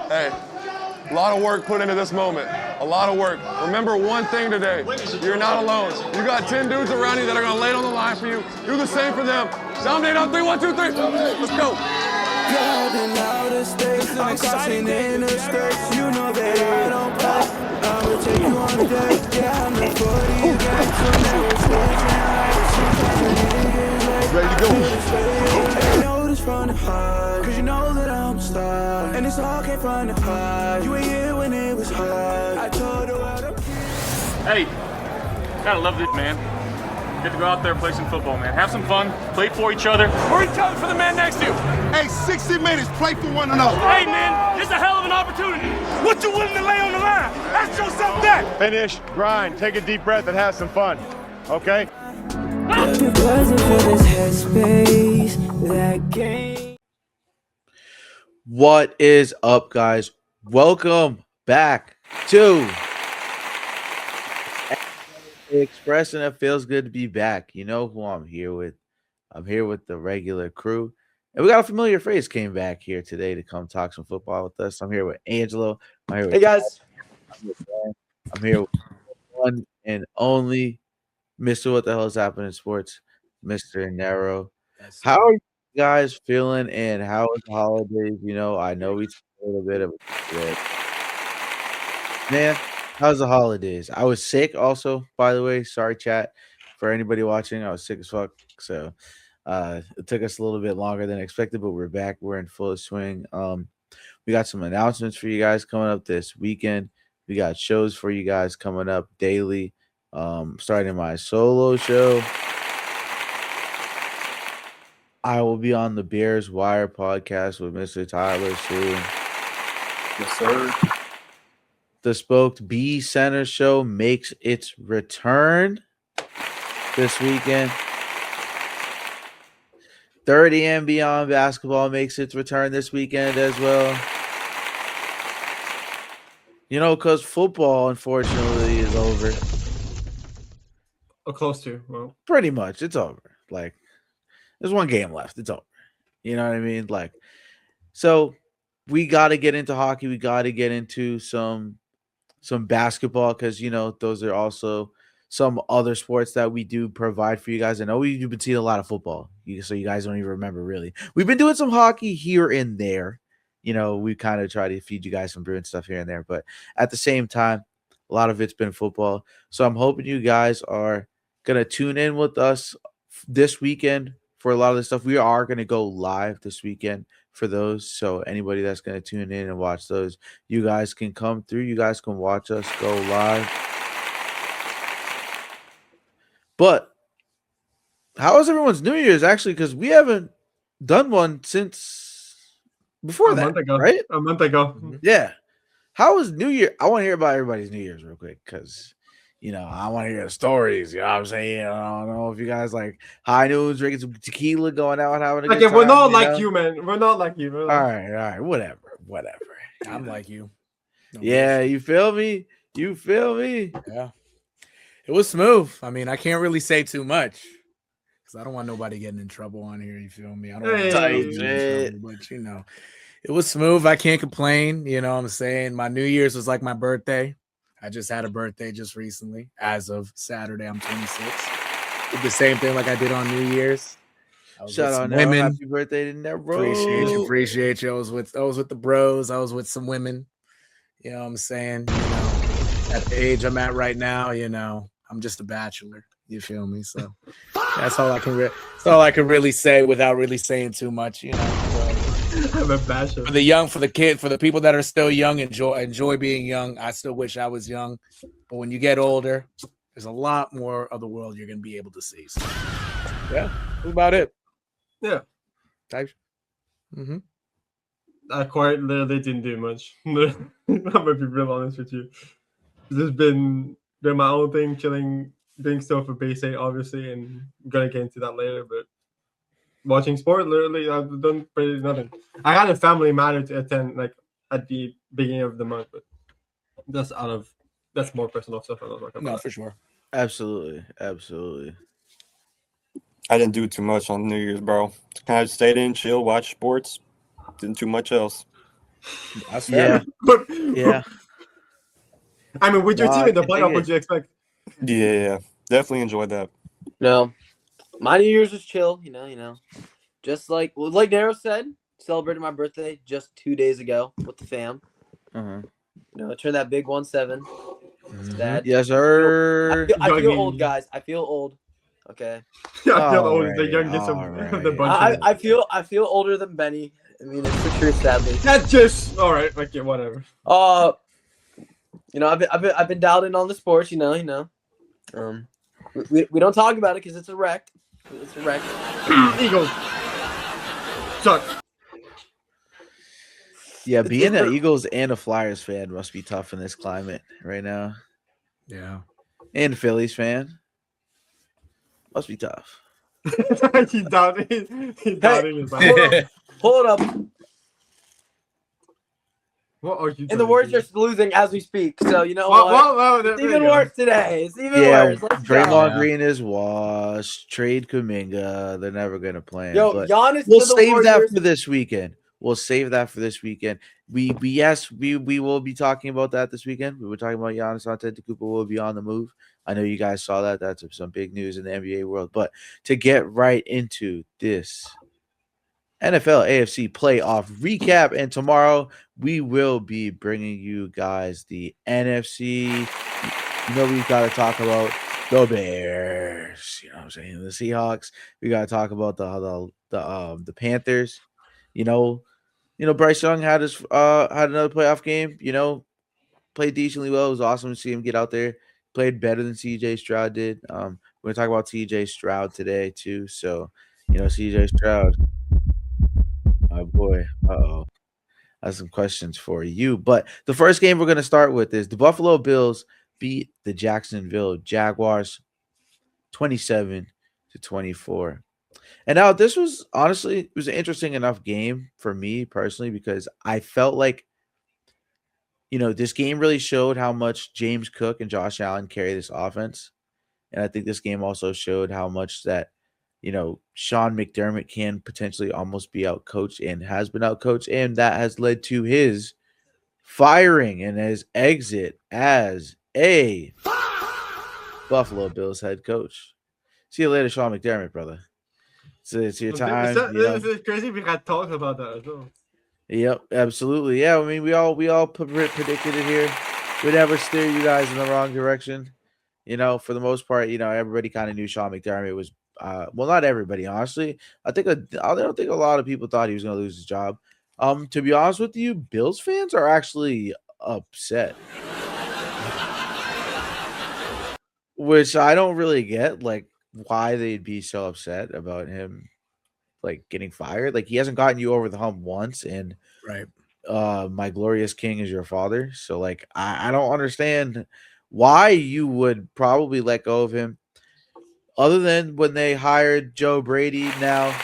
Hey, a lot of work put into this moment. A lot of work. Remember one thing today. You're not alone. You got 10 dudes around you that are going to lay it on the line for you. Do the same for them. Dominate on 3, 1, 2, 3. Let's go. I'm crossing in the states. You know that I don't play. I'ma take you on a date. Yeah, I'm the 40 gang, so never switching. Ready to go. I know this from the heart, cause you know that I'm a star. And it's all came from the heart. You ain't here when it was hard. I told the world I'm Hey, gotta love this, man. Get to go out there and play some football, man. Have some fun, play for each other. Or each other for the man next to you. Hey, 60 minutes, play for one another. Hey, man, this is a hell of an opportunity. What you willing to lay on the line? Ask yourself that. Finish, grind, take a deep breath, and have some fun. Okay? If it wasn't for this headspace, that game. What is up, guys? Welcome back to Express, and it feels good to be back. You know who I'm here with. I'm here with the regular crew. And we got a familiar face came back here today to come talk some football with us. I'm here with Angelo. I'm here with Hey, guys. I'm here with one and only Mr. What the hell is happening in sports, Mr. Nero. How are you guys feeling, and how is the holidays? You know, I know we took a little bit of a break. Man, how's the holidays? I was sick also, by the way. Sorry, chat, for anybody watching. I was sick as fuck. So it took us a little bit longer than expected, but we're back. We're in full swing. We got some announcements for you guys coming up this weekend. We got shows for you guys coming up daily. Starting my solo show. I will be on the Bears Wire podcast with Mr. Tyler soon. Yes, sir. The Spoked B Center show makes its return this weekend. 30 and Beyond basketball makes its return this weekend as well. You know, because football, unfortunately, is over. Or close to. Well, Pretty much, it's over. Like, there's one game left. It's over. You know what I mean? Like, so we got to get into hockey. We got to get into some basketball because, you know, those are also some other sports that we do provide for you guys. I know you've been seeing a lot of football, so you guys don't even remember really. We've been doing some hockey here and there. You know, we kind of try to feed you guys some Bruin stuff here and there. But at the same time, a lot of it's been football. So I'm hoping you guys are going to tune in with us this weekend for a lot of this stuff. We are going to go live this weekend for those. So anybody that's going to tune in and watch those, you guys can come through. You guys can watch us go live. But how was everyone's New Year's, actually? Because we haven't done one since before a that, month ago. right? A month ago. Yeah. How was New Year? I want to hear about everybody's New Year's real quick because, you know, I want to hear the stories. You know what I'm saying? I don't know if you guys like high noons, drinking some tequila, going out, having a good Okay, time. we're not you like know? you, man. We're not like you. We're All like... right. Whatever. I'm like you. No Yeah, worries. you feel me? Yeah. It was smooth. I mean, I can't really say too much because I don't want nobody getting in trouble on here. You feel me? I don't want Hey. nobody getting in trouble, but you know, it was smooth. I can't complain. You know what I'm saying? My New Year's was like my birthday. I just had a birthday just recently. As of Saturday, I'm 26. Did the same thing like I did on New Year's. I was Shout with out some Nero. women. Happy birthday to Nero. Appreciate you. I was with the bros. I was with some women. You know what I'm saying? You know, at the age I'm at right now, you know, I'm just a bachelor. You feel me? So that's all I can really say without really saying too much, you know. So, I'm a bachelor. for the young, for the people that are still young, enjoy being young. I still wish I was young, but when you get older, there's a lot more of the world you're gonna be able to see. So, yeah, that's about it. Yeah. Type. Mm-hmm. I quite literally didn't do much. I'm gonna be real honest with you. Just been doing my own thing, chilling, doing stuff for base 8, obviously, and I'm gonna get into that later. But watching sport, literally, I've done pretty nothing. I had a family matter to attend, like at the beginning of the month, but that's more personal stuff. I'm not talking about. No, for sure. Absolutely. I didn't do too much on New Year's, bro. Kind of stayed in, chill, watch sports. Didn't too much else. That's Yeah, fair. But yeah. I mean, with your No, team I in the can dig playoff, it. what you expect? Yeah, definitely enjoyed that. No, my New Year's was chill. Just like Nero said, celebrated my birthday just 2 days ago with the fam. Uh-huh. I turned that big 1-7. Sad. Yes, I sir. feel old, guys. I feel old. Okay. I feel All the right, youngest all of the right. bunch. I feel older than Benny. I mean, it's the truth, sadly. That's just all right. Okay, whatever. I've been dialed in on the sports. We don't talk about it because it's a wreck. It's a wreck. Eagles suck. Yeah, being an Eagles and a Flyers fan must be tough in this climate right now. Yeah. And a Phillies fan must be tough. He's doubting. He's doubting his life. Hold up. What are you? And the Warriors are losing as we speak. So what? It's there even you go. worse today. It's even Yeah, worse. Let's go. Draymond Green is washed. Trade Kuminga. They're never gonna play him. Yo, But Giannis we'll to the save that Warriors. for this weekend. We'll save that for this weekend. We will be talking about that this weekend. We were talking about Giannis Antetokounmpo will be on the move. I know you guys saw that. That's some big news in the NBA world. But to get right into this NFL AFC Playoff Recap, and tomorrow we will be bringing you guys the NFC. We've got to talk about the Bears. You know what I'm saying? The Seahawks. We got to talk about the Panthers. Bryce Young had another playoff game. Played decently well. It was awesome to see him get out there. Played better than CJ Stroud did. We're gonna talk about CJ Stroud today too. So, CJ Stroud. Oh boy. Uh-oh. I have some questions for you. But the first game we're gonna start with is the Buffalo Bills beat the Jacksonville Jaguars 27-24. And now this was honestly, it was an interesting enough game for me personally because I felt like, this game really showed how much James Cook and Josh Allen carry this offense. And I think this game also showed how much that, Sean McDermott can potentially almost be outcoached and has been outcoached. And that has led to his firing and his exit as a Buffalo Bills head coach. See you later, Sean McDermott, brother. So it's your time. It's crazy. We had talked about that as well. Yep, absolutely. Yeah, I mean, we all predicted it here. We never steer you guys in the wrong direction. For the most part, everybody kind of knew Sean McDermott was. Well, not everybody, honestly. I don't think a lot of people thought he was going to lose his job. To be honest with you, Bills fans are actually upset, which I don't really get. Like, why they'd be so upset about him getting fired. Like, he hasn't gotten you over the hump once, and Right. My glorious king is your father. So I don't understand why you would probably let go of him, other than when they hired Joe Brady. Now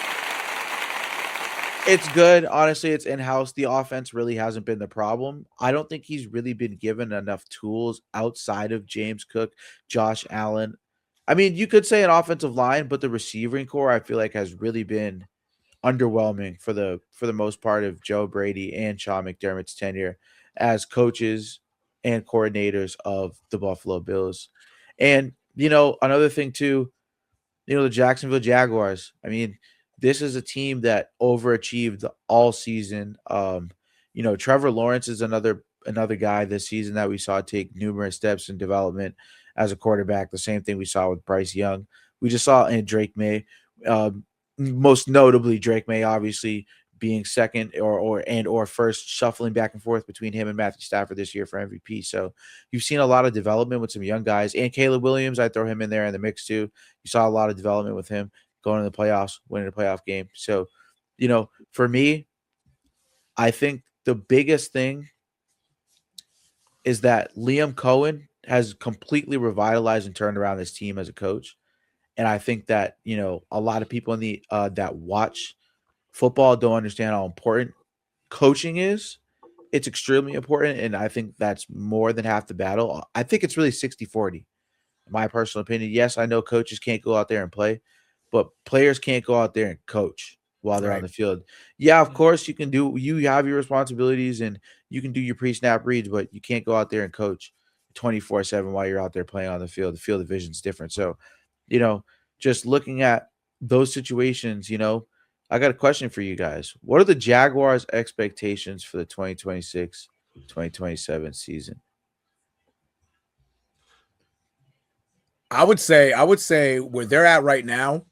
it's good, honestly. It's in-house. The offense really hasn't been the problem. I don't think he's really been given enough tools outside of James Cook, Josh Allen. I mean, you could say an offensive line, but the receiving core I feel like has really been underwhelming for the most part of Joe Brady and Sean McDermott's tenure as coaches and coordinators of the Buffalo Bills. And another thing too, the Jacksonville Jaguars. I mean, this is a team that overachieved all season. Trevor Lawrence is another guy this season that we saw take numerous steps in development as a quarterback. The same thing we saw with Bryce Young. We just saw in Drake May. Most notably Drake May obviously being second or first, shuffling back and forth between him and Matthew Stafford this year for MVP. So you've seen a lot of development with some young guys, and Caleb Williams, I throw him in there in the mix too. You saw a lot of development with him going to the playoffs, winning a playoff game. So, for me, I think the biggest thing is that Liam Cohen has completely revitalized and turned around this team as a coach. And I think that, a lot of people in the that watch football don't understand how important coaching is. It's extremely important, and I think that's more than half the battle. I think it's really 60-40, in my personal opinion. Yes, I know coaches can't go out there and play, but players can't go out there and coach. while they're on Right. the field. Yeah, of course you have your responsibilities and you can do your pre-snap reads, but you can't go out there and coach 24/7 while you're out there playing on the field. The field of vision is different. So, just looking at those situations, I got a question for you guys. What are the Jaguars' expectations for the 2026-2027 season? I would say where they're at right now,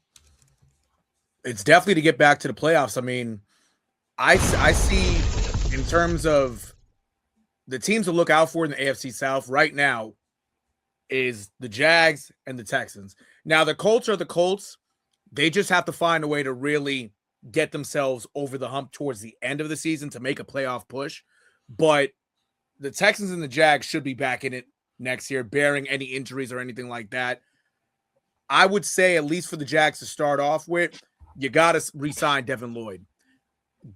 it's definitely to get back to the playoffs. I mean, I see in terms of the teams to look out for in the AFC South right now is the Jags and the Texans. Now, the Colts are the Colts. They just have to find a way to really get themselves over the hump towards the end of the season to make a playoff push. But the Texans and the Jags should be back in it next year, bearing any injuries or anything like that. I would say, at least for the Jags to start off with, you got to re-sign Devin Lloyd.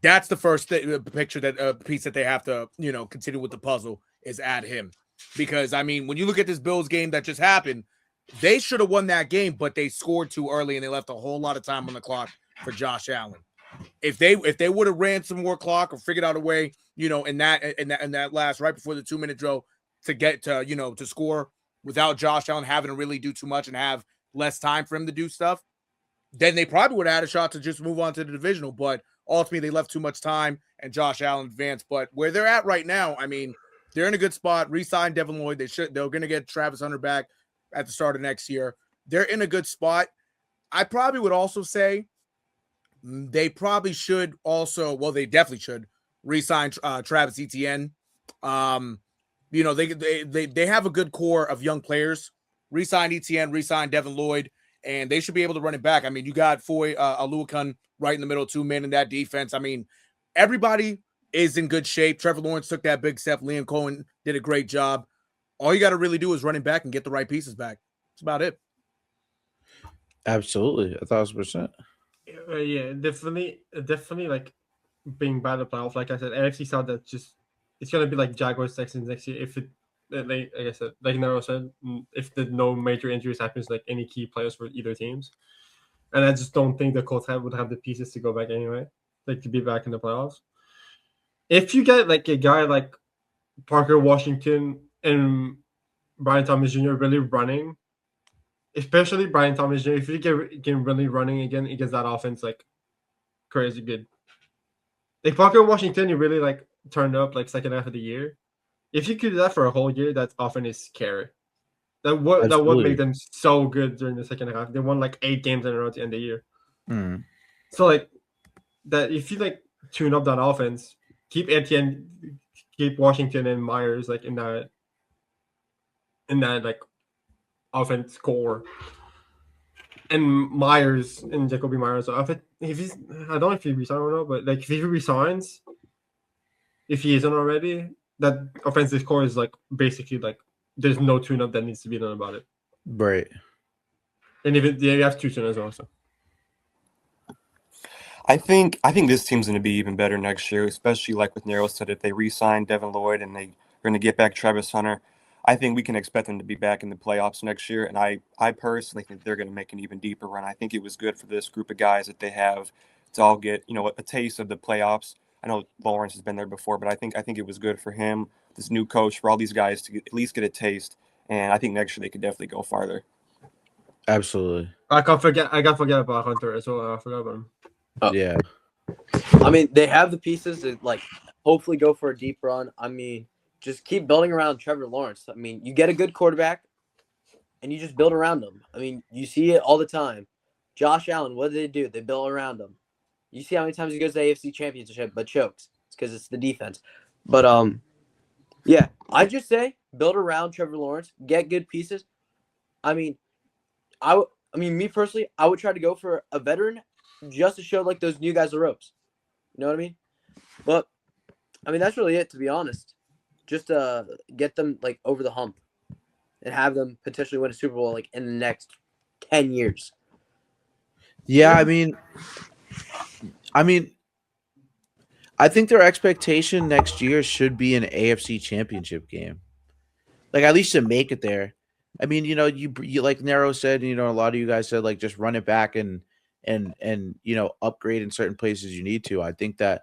That's the first piece that they have to, continue with the puzzle is add him. Because, I mean, when you look at this Bills game that just happened, they should have won that game, but they scored too early and they left a whole lot of time on the clock for Josh Allen. If they would have ran some more clock or figured out a way, in that last right before the 2-minute drill to get to, to score without Josh Allen having to really do too much and have less time for him to do stuff, then they probably would have had a shot to just move on to the divisional. But ultimately, they left too much time and Josh Allen advanced. But where they're at right now, I mean, they're in a good spot. Re-sign Devin Lloyd. They're going to get Travis Hunter back at the start of next year. They're in a good spot. I probably would also say they probably should also, well, they definitely should re-sign Travis Etienne. They have a good core of young players. Re-sign Etienne, re-sign Devin Lloyd, and they should be able to run it back. I mean, you got Foy Aluakun right in the middle, 2 men in that defense. I mean, everybody is in good shape. Trevor Lawrence took that big step. Liam Cohen did a great job. All you got to really do is run it back and get the right pieces back. That's about it. Absolutely, 1,000%. Yeah, definitely. Like being bad at playoff. Like I said, AFC South. It's gonna be like Jaguars Texans next year. If it, like I said, like Nero said, if no major injuries happens, like any key players for either teams, and I just don't think the Colts would have the pieces to go back anyway, like to be back in the playoffs. If you get like a guy like Parker Washington and Brian Thomas Jr. really running, especially Brian Thomas Jr., if you get really running again against that offense, like crazy good. Like Parker Washington, you really like turned up like second half of the year. If you could do that for a whole year, that often is scary. That would make them so good during the second half. They won like 8 games in a row at the end of the year. Mm. So like that, if you like tune up that offense, keep Etienne, keep Washington and Myers like in that like offense core, and Myers and Jacoby Myers. So if he's, I don't know if he resigns or not, but like if he resigns, if he isn't already, that offensive core is like basically like there's no tune-up that needs to be done about it. Right. And if you have 2 tune-ups also. I think this team's going to be even better next year, especially like with Nero said, if they re-sign Devin Lloyd and they're going to get back Travis Hunter. I think we can expect them to be back in the playoffs next year, and I personally think they're going to make an even deeper run. I think it was good for this group of guys that they have to all get a taste of the playoffs. I know Lawrence has been there before, but I think it was good for him, this new coach, for all these guys to at least get a taste, and I think next year they could definitely go farther. Absolutely. I can't forget about Hunter as well. I forgot about him. Yeah. I mean, they have the pieces to like hopefully go for a deep run. I mean, just keep building around Trevor Lawrence. I mean, you get a good quarterback and you just build around him. I mean, you see it all the time. Josh Allen, what do? They build around him. You see how many times he goes to the AFC Championship but chokes. It's because it's the defense. But yeah, I just say build around Trevor Lawrence, get good pieces. I mean, me personally, I would try to go for a veteran just to show like those new guys the ropes. You know what I mean? But I mean, that's really it, to be honest. Just get them like over the hump and have them potentially win a Super Bowl like in the next 10 years. Yeah, I mean, I think their expectation next year should be an AFC Championship game. Like at least to make it there. I mean, you like Nero said, a lot of you guys said like just run it back and and upgrade in certain places you need to. I think that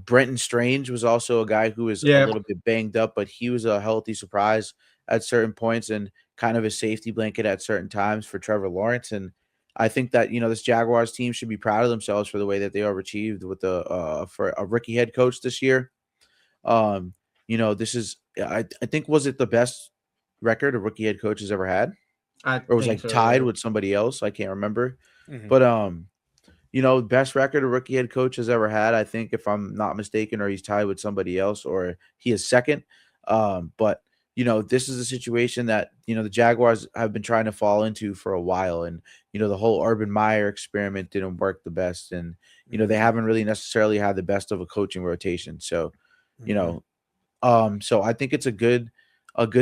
Brenton Strange was also a guy who was a little bit banged up, but he was a healthy surprise at certain points and kind of a safety blanket at certain times for Trevor Lawrence. And I think that this Jaguars team should be proud of themselves for the way that they overachieved with for a rookie head coach this year. This is I think, was it the best record a rookie head coach has ever had? Or was like tied with somebody else? I can't remember. But best record a rookie head coach has ever had, I think, if I'm not mistaken, or he's tied with somebody else, or he is second. But this is a situation that the Jaguars have been trying to fall into for a while, and the whole Urban Meyer experiment didn't work the best, and they haven't really necessarily had the best of a coaching rotation. So, so I think it's a good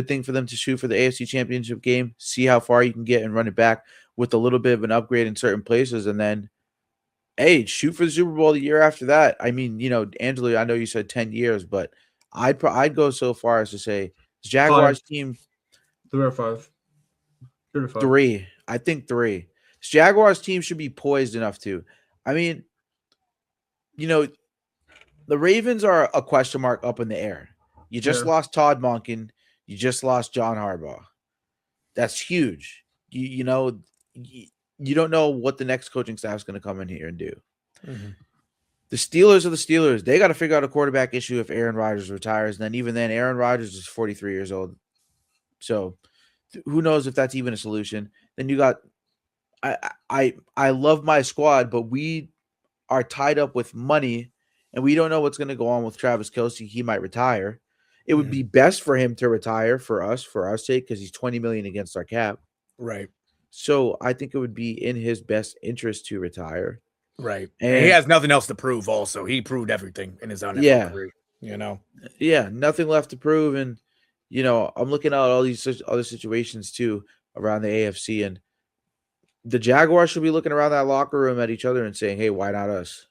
thing for them to shoot for the AFC Championship game, see how far you can get, and run it back with a little bit of an upgrade in certain places, and then, hey, shoot for the Super Bowl the year after that. I mean, Angelo, I know you said 10 years, but I'd go so far as to say the Jaguars team 3 or 5. 3 or 5. 3. I think 3. This Jaguars team should be poised enough to. I mean, the Ravens are a question mark up in the air. You just lost Todd Monken. You just lost John Harbaugh. That's huge. You don't know what the next coaching staff is going to come in here and do. Mm-hmm. The Steelers are the Steelers. They got to figure out a quarterback issue if Aaron Rodgers retires. And then even then, Aaron Rodgers is 43 years old. So who knows if that's even a solution. Then you got I love my squad, but we are tied up with money, and we don't know what's going to go on with Travis Kelce. He might retire. It would be best for him to retire for our sake, because he's $20 million against our cap. Right. So I think it would be in his best interest to retire. Right. And he has nothing else to prove also. He proved everything in his own career, Yeah, nothing left to prove. And, I'm looking at all these other situations too around the AFC, and the Jaguars should be looking around that locker room at each other and saying, hey, why not us?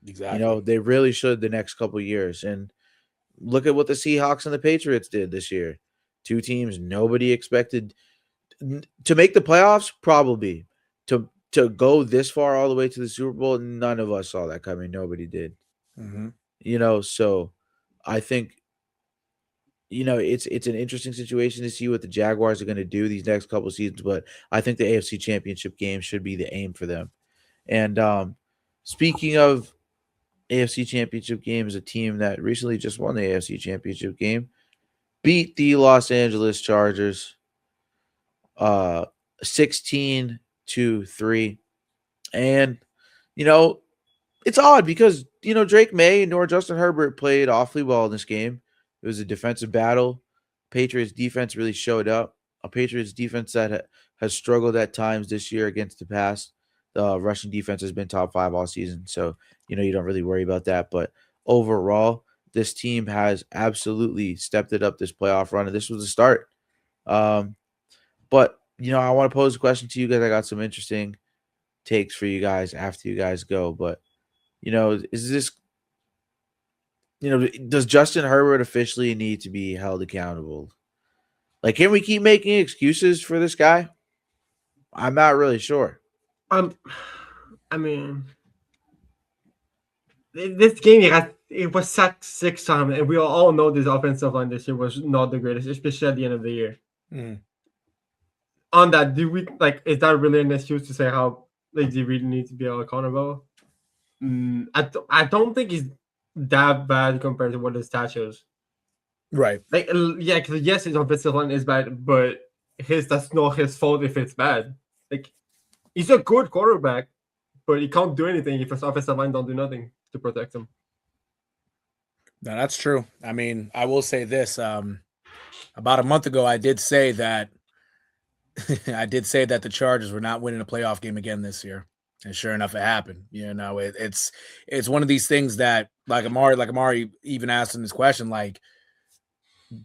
Exactly. They really should the next couple of years. And look at what the Seahawks and the Patriots did this year. 2 teams nobody expected to make the playoffs, probably. To go this far all the way to the Super Bowl, none of us saw that coming. Nobody did. Mm-hmm. So I think, it's an interesting situation to see what the Jaguars are going to do these next couple of seasons, but I think the AFC Championship game should be the aim for them. And speaking of AFC Championship games, a team that recently just won the AFC Championship game beat the Los Angeles Chargers 16-3. And, it's odd because, Drake May nor Justin Herbert played awfully well in this game. It was a defensive battle. Patriots defense really showed up. A Patriots defense that has struggled at times this year against the pass. The rushing defense has been top 5 all season. So, you don't really worry about that. But overall, this team has absolutely stepped it up this playoff run. And this was the start. But, I want to pose a question to you guys. I got some interesting takes for you guys after you guys go. But, is this, does Justin Herbert officially need to be held accountable? Like, can we keep making excuses for this guy? I'm not really sure. I mean, this game, it was sacked 6 times, and we all know this offensive line this year was not the greatest, especially at the end of the year. On that, is that really an excuse to say how they really need to be held accountable? I don't think he's that bad compared to what his stats shows. Right. Because yes, his offensive line is bad, but that's not his fault if it's bad. He's a good quarterback, but he can't do anything if his offensive line don't do nothing to protect him. No, that's true. I mean, I will say this. About a month ago, I did say that the Chargers were not winning a playoff game again this year. And sure enough, it happened. It's one of these things that, like Amari even asked in this question, like,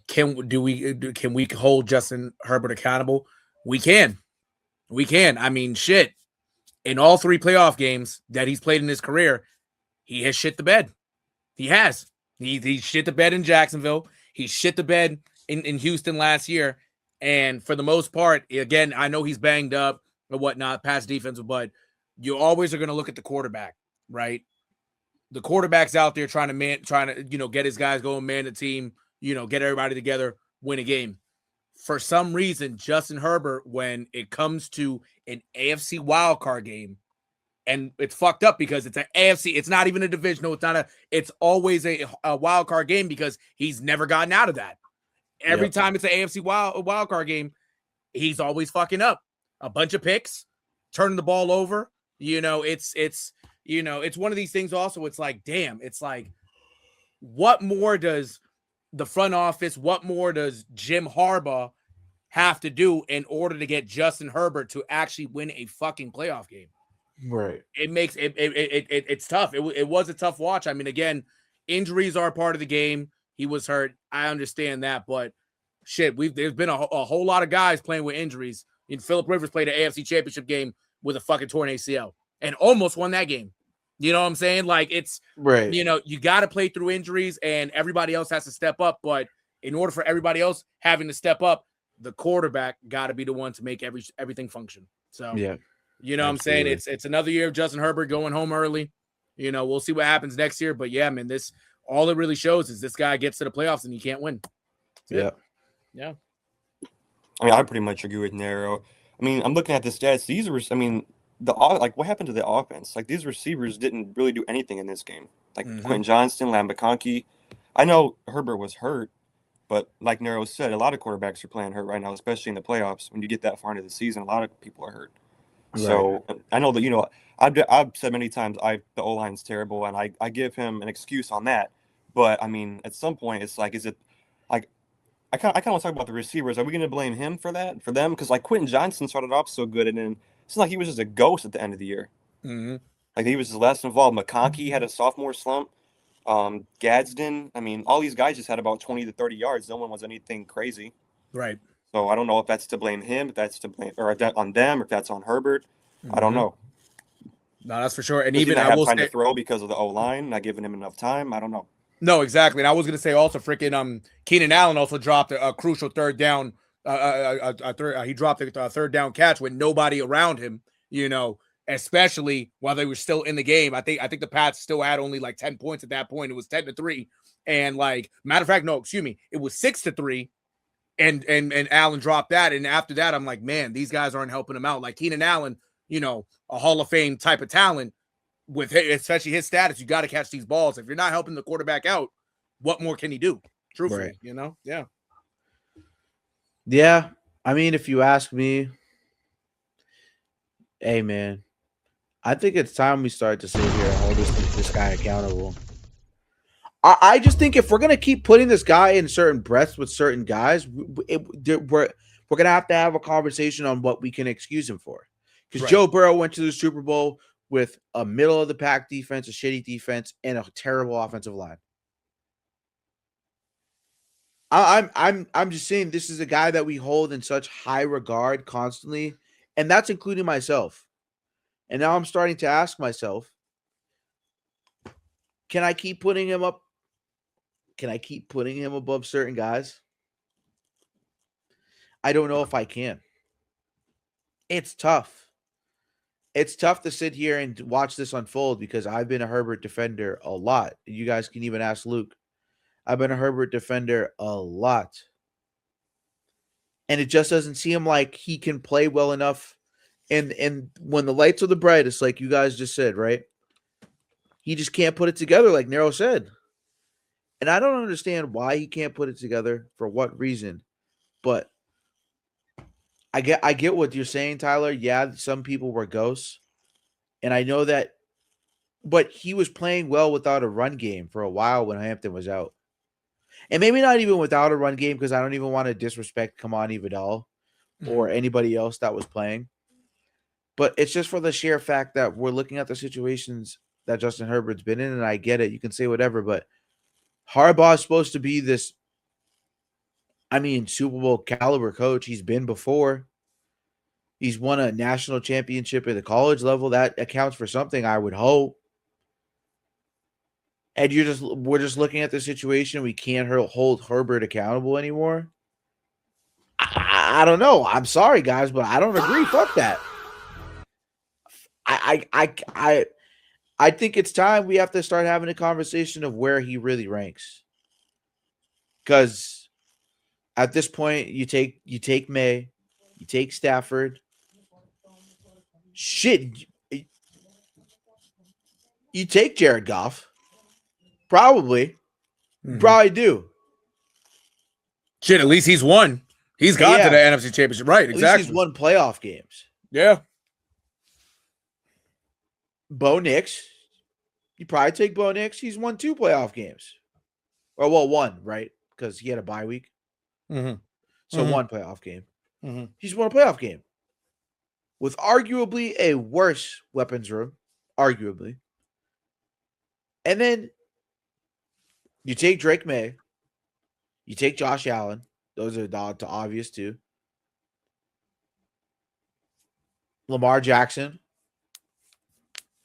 can we hold Justin Herbert accountable? We can. I mean, shit. In all 3 playoff games that he's played in his career, he has shit the bed. He has. He shit the bed in Jacksonville. He shit the bed in Houston last year. And for the most part, again, I know he's banged up or whatnot, past defense, but you always are going to look at the quarterback, right? The quarterback's out there trying to get his guys going, man the team, get everybody together, win a game. For some reason, Justin Herbert, when it comes to an AFC wildcard game, and it's fucked up because it's an AFC, it's not even a divisional, it's always a wildcard game because he's never gotten out of that. Every time it's an AFC wildcard game, he's always fucking up. A bunch of picks, turning the ball over. It's one of these things also. It's like, damn, it's like, what more does the front office, what more does Jim Harbaugh have to do in order to get Justin Herbert to actually win a fucking playoff game? Right. It makes it's tough. It was a tough watch. I mean, again, injuries are part of the game. He was hurt. I understand that, but shit, there's been a whole lot of guys playing with injuries. And Phillip Rivers played an AFC Championship game with a fucking torn ACL and almost won that game. You know what I'm saying? Like, it's right. You got to play through injuries, and everybody else has to step up. But in order for everybody else having to step up, the quarterback got to be the one to make everything function. So yeah. You know what I'm saying? It's another year of Justin Herbert going home early. We'll see what happens next year. But yeah, man, all it really shows is this guy gets to the playoffs and he can't win. Yeah. Yeah. I mean, I pretty much agree with Nero. I mean, I'm looking at the stats. These were, what happened to the offense? Like, these receivers didn't really do anything in this game. Like Quentin Johnston, Lamb McConkey. I know Herbert was hurt, but like Nero said, a lot of quarterbacks are playing hurt right now, especially in the playoffs. When you get that far into the season, a lot of people are hurt. Right. So I know that, I've said many times the O-line's terrible, and I give him an excuse on that. But, I mean, at some point, it's like, is it like, I kind of want to talk about the receivers. Are we going to blame him for them? Because, like, Quentin Johnston started off so good, and then it's like he was just a ghost at the end of the year. Mm-hmm. Like, he was less involved. McConkey had a sophomore slump. Gadsden, I mean, all these guys just had about 20 to 30 yards. No one was anything crazy. Right. So I don't know if that's to blame him, if that's to blame, or if that's on them, or if that's on Herbert. Mm-hmm. I don't know. No, that's for sure. And even I will time to throw because of the O-line, not giving him enough time. I don't know. No, exactly. And I was going to say also, freaking Keenan Allen also dropped a crucial third down. He dropped a third down catch with nobody around him. Especially while they were still in the game. I think the Pats still had only like 10 points at that point. It was 10-3, and matter of fact, no, excuse me, it was 6-3, and Allen dropped that. And after that, I'm like, man, these guys aren't helping him out. Like Keenan Allen, a Hall of Fame type of talent. With especially his status, you got to catch these balls. If you're not helping the quarterback out, what more can he do? Truthfully, right. Yeah. Yeah. I mean, if you ask me, hey, man, I think it's time we start to sit here and hold this guy accountable. I just think if we're going to keep putting this guy in certain breaths with certain guys, we're going to have a conversation on what we can excuse him for. Because Right. Joe Burrow went to the Super Bowl with a middle of the pack defense, a shitty defense, and a terrible offensive line. I'm just saying this is a guy that we hold in such high regard constantly, and that's including myself. And now I'm starting to ask myself, can I keep putting him up? Can I keep putting him above certain guys? I don't know if I can. It's tough. It's tough to sit here and watch this unfold because I've been a Herbert defender a lot. You guys can even ask Luke. I've been a Herbert defender a lot. And it just doesn't seem like he can play well enough. And when the lights are the brightest, like you guys just said, right? He just can't put it together, like Nero said. And I don't understand why he can't put it together, for what reason. But I get what you're saying, Tyler. Yeah, some people were ghosts. And I know that, but he was playing well without a run game for a while when Hampton was out. And maybe not even without a run game, because I don't even want to disrespect Kamani Vidal or anybody else that was playing. But it's just for the sheer fact that we're looking at the situations that Justin Herbert's been in, and I get it. You can say whatever, but Harbaugh is supposed to be this, Super Bowl caliber coach. He's been before. He's won a national championship at the college level. That accounts for something, I would hope. And we're just looking at the situation. We can't hold Herbert accountable anymore. I don't know. I'm sorry, guys, but I don't agree. Fuck that. I think it's time we have to start having a conversation of where he really ranks. Because at this point, you take May, you take Stafford. Shit, you take Jared Goff. Probably. Mhm. Probably do. Shit, at least he's won. He's got to the NFC Championship. Right, exactly. At least he's won playoff games. Yeah. Bo Nix. You probably take Bo Nix. He's won 2 playoff games. Or, well, 1, right? Because he had a bye week. Mm-hmm. So 1 playoff game. Mm-hmm. He's won a playoff game. With arguably a worse weapons room. Arguably. And then you take Drake May. You take Josh Allen. Those are the obvious 2. Lamar Jackson.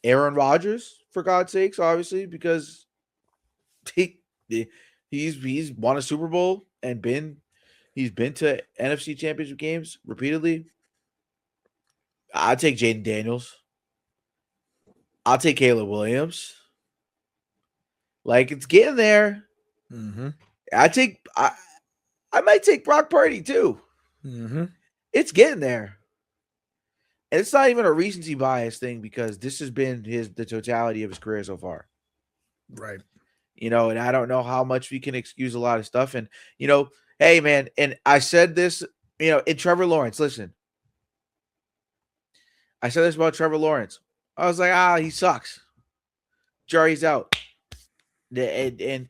Aaron Rodgers, for God's sakes, obviously, because he's won a Super Bowl and he's been to NFC Championship games repeatedly. I'll take Jaden Daniels. I'll take Caleb Williams. Like, it's getting there. Mm-hmm. I might take Brock Purdy too. Mm-hmm. It's getting there. And it's not even a recency bias thing because this has been the totality of his career so far. Right. And I don't know how much we can excuse a lot of stuff. And, hey, man, and I said this, in Trevor Lawrence, listen. I said this about Trevor Lawrence. I was like, he sucks. Jury's out. And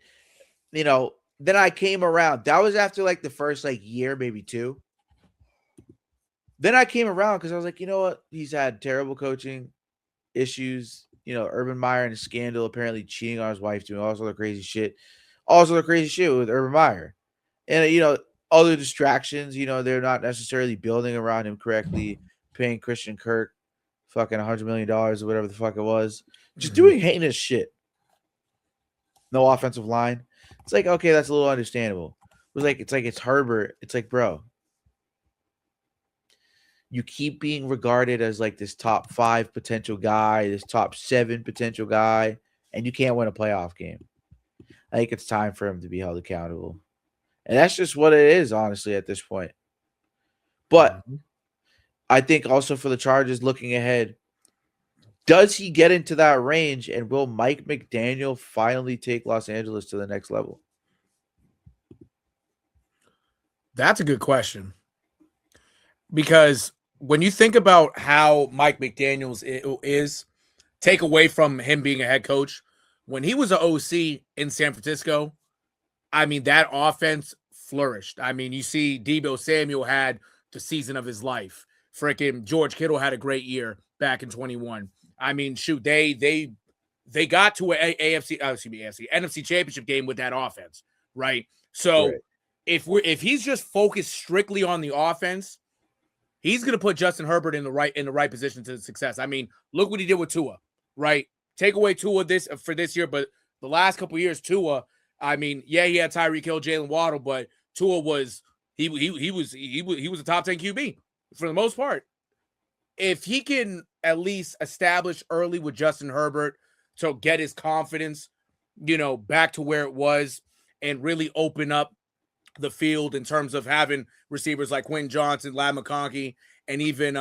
then I came around. That was after like the first year, maybe 2. Then I came around because I was like, you know what? He's had terrible coaching issues. Urban Meyer and his scandal, apparently cheating on his wife, doing all this other crazy shit. All this other crazy shit with Urban Meyer. And, other distractions, they're not necessarily building around him correctly, paying Christian Kirk fucking $100 million or whatever the fuck it was. Just doing heinous shit. No offensive line. It's like, okay, that's a little understandable. It's Herbert. It's like, bro, you keep being regarded as like this top 5 potential guy, this top 7 potential guy, and you can't win a playoff game. I think it's time for him to be held accountable. And that's just what it is, honestly, at this point. But I think also for the Chargers looking ahead, does he get into that range, and will Mike McDaniel finally take Los Angeles to the next level? That's a good question. Because when you think about how Mike McDaniels is, take away from him being a head coach, when he was an OC in San Francisco, I mean, that offense flourished. I mean, you see Deebo Samuel had the season of his life. Freaking George Kittle had a great year back in 21. I mean, shoot, they got to an NFC Championship game with that offense, right? So Right. if he's just focused strictly on the offense, he's going to put Justin Herbert in the right position to success. I mean, look what he did with Tua, right? Take away Tua for this year, but the last couple of years, Tua, I mean, yeah, he had Tyreek Hill, Jalen Waddle, but Tua was he was a top 10 QB for the most part. If he can at least establish early with Justin Herbert to get his confidence, back to where it was and really open up the field in terms of having receivers like Quentin Johnson, Ladd McConkey, and even they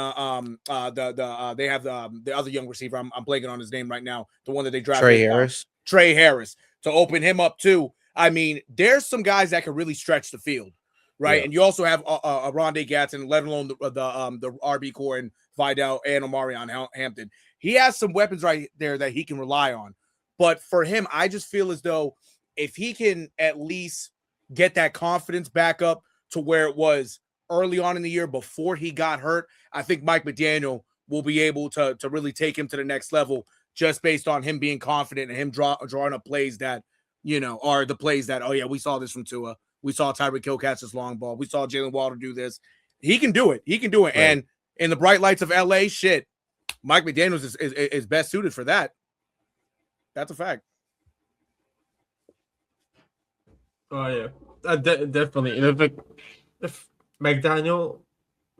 have the other young receiver. I'm blanking on his name right now. The one that they drafted, Trey Harris, to open him up too. I mean, there's some guys that can really stretch the field, right? Yeah. And you also have Rondé Gatson, let alone the RB core and Vidal and Omarion Hampton. He has some weapons right there that he can rely on. But for him, I just feel as though if he can at least get that confidence back up to where it was early on in the year before he got hurt, I think Mike McDaniel will be able to really take him to the next level just based on him being confident and him drawing up plays that, are the plays that, oh, yeah, we saw this from Tua. We saw Tyreek Hill catch this long ball. We saw Jalen Waddle do this. He can do it. He can do it. Right. And in the bright lights of LA, shit, Mike McDaniels is best suited for that. That's a fact. Oh, yeah. Definitely. If McDaniel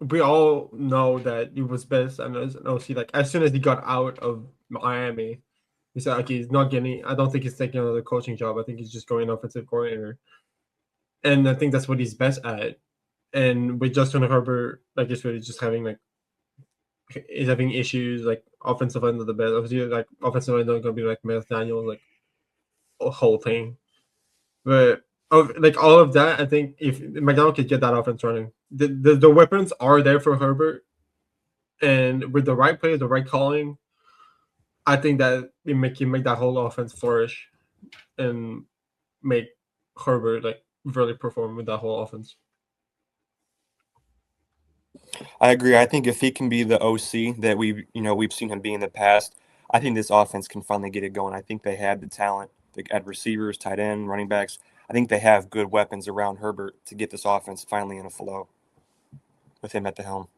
we all know that he was best and as an OC. Like as soon as he got out of Miami, he said, "Okay, he's not getting. I don't think he's taking another coaching job. I think he's just going offensive coordinator." And I think that's what he's best at. And with Justin Herbert, like you said, he's just having he's having issues like offensive end of the bed. Obviously, like offensive end is gonna be like Matt Daniel, like a whole thing. But like all of that, I think if McDonald could get that offense running, the weapons are there for Herbert, and with the right players, the right calling, I think that it can make that whole offense flourish, and make Herbert like really perform with that whole offense. I agree. I think if he can be the OC that we've seen him be in the past, I think this offense can finally get it going. I think they have the talent at receivers, tight end, running backs. I think they have good weapons around Herbert to get this offense finally in a flow with him at the helm.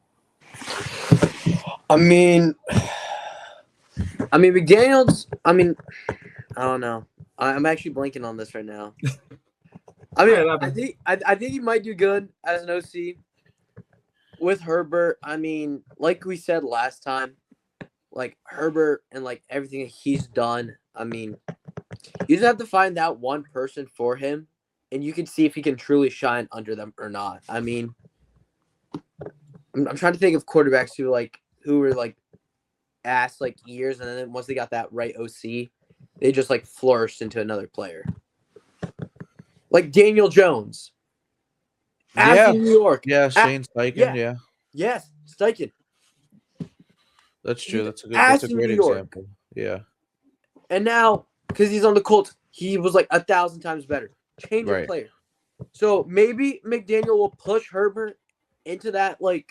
I mean, McDaniels. I don't know. I'm actually blanking on this right now. I think he might do good as an OC with Herbert. Like we said last time, like Herbert and like everything he's done. You just have to find that one person for him, and you can see if he can truly shine under them or not. I'm trying to think of quarterbacks who were asked years, and then once they got that right OC, they just flourished into another player. Like Daniel Jones. In New York. Yeah, Shane Steichen, yeah. Yes, Steichen. That's true. That's a great example. Yeah. And now, because he's on the Colts, he was 1,000 times better. Change of player. So maybe McDaniel will push Herbert into that what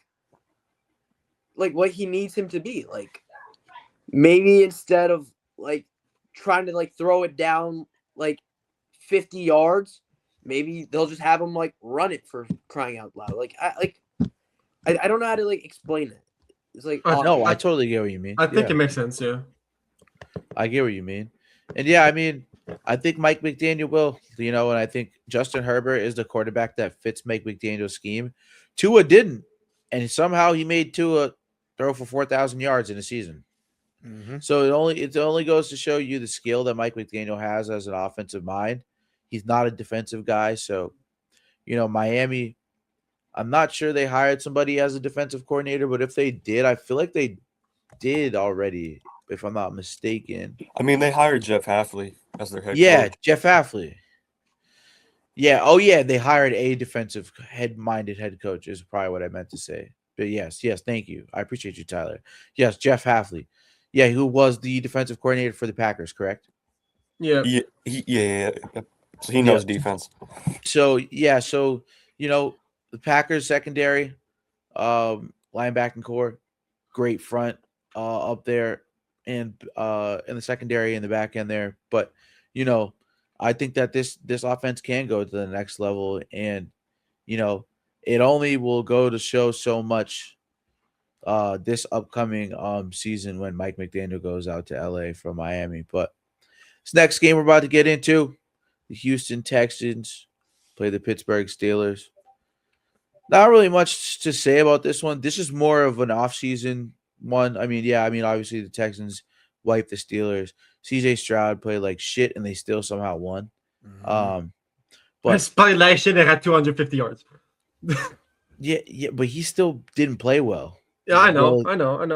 he needs him to be. Maybe instead of trying to throw it down 50 yards, maybe they'll just have him run it, for crying out loud. I don't know how to explain it. It's no, I totally get what you mean. I think it makes sense, yeah. I get what you mean. And yeah, I think Mike McDaniel will, and I think Justin Herbert is the quarterback that fits Mike McDaniel's scheme. Tua didn't, and somehow he made Tua throw for 4,000 yards in a season. Mm-hmm. So it only goes to show you the skill that Mike McDaniel has as an offensive mind. He's not a defensive guy. So, Miami, I'm not sure they hired somebody as a defensive coordinator, but if they did, I feel like they did already, if I'm not mistaken. They hired Jeff Hafley as their head coach. Yeah, Jeff Hafley. Yeah. Oh, yeah. They hired a defensive minded head coach is probably what I meant to say. But yes. Thank you. I appreciate you, Tyler. Yes, Jeff Hafley. Yeah, who was the defensive coordinator for the Packers, correct? Yeah. Yeah. So he knows defense. So, the Packers secondary, linebacking core, great front up there, and in the secondary in the back end there. But, I think that this offense can go to the next level, and, it only will go to show so much this upcoming season when Mike McDaniel goes out to LA from Miami. But this next game we're about to get into, the Houston Texans play the Pittsburgh Steelers. Not really much to say about this one. This is more of an offseason one. Obviously the Texans wiped the Steelers. CJ Stroud played like shit, and they still somehow won. But it's probably like shit. They had 250 yards. yeah, but he still didn't play well. Yeah, I know.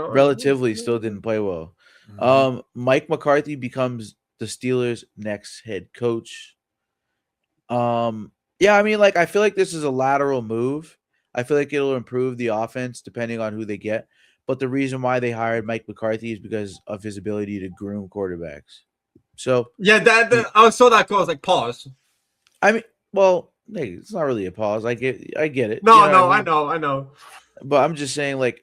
Relatively, still didn't play well. Mm-hmm. Mike McCarthy becomes the Steelers' next head coach. I feel like this is a lateral move. I feel like it'll improve the offense depending on who they get. But the reason why they hired Mike McCarthy is because of his ability to groom quarterbacks. So yeah, I saw that call. I was like, pause. It's not really a pause. I get it. I know. But I'm just saying, I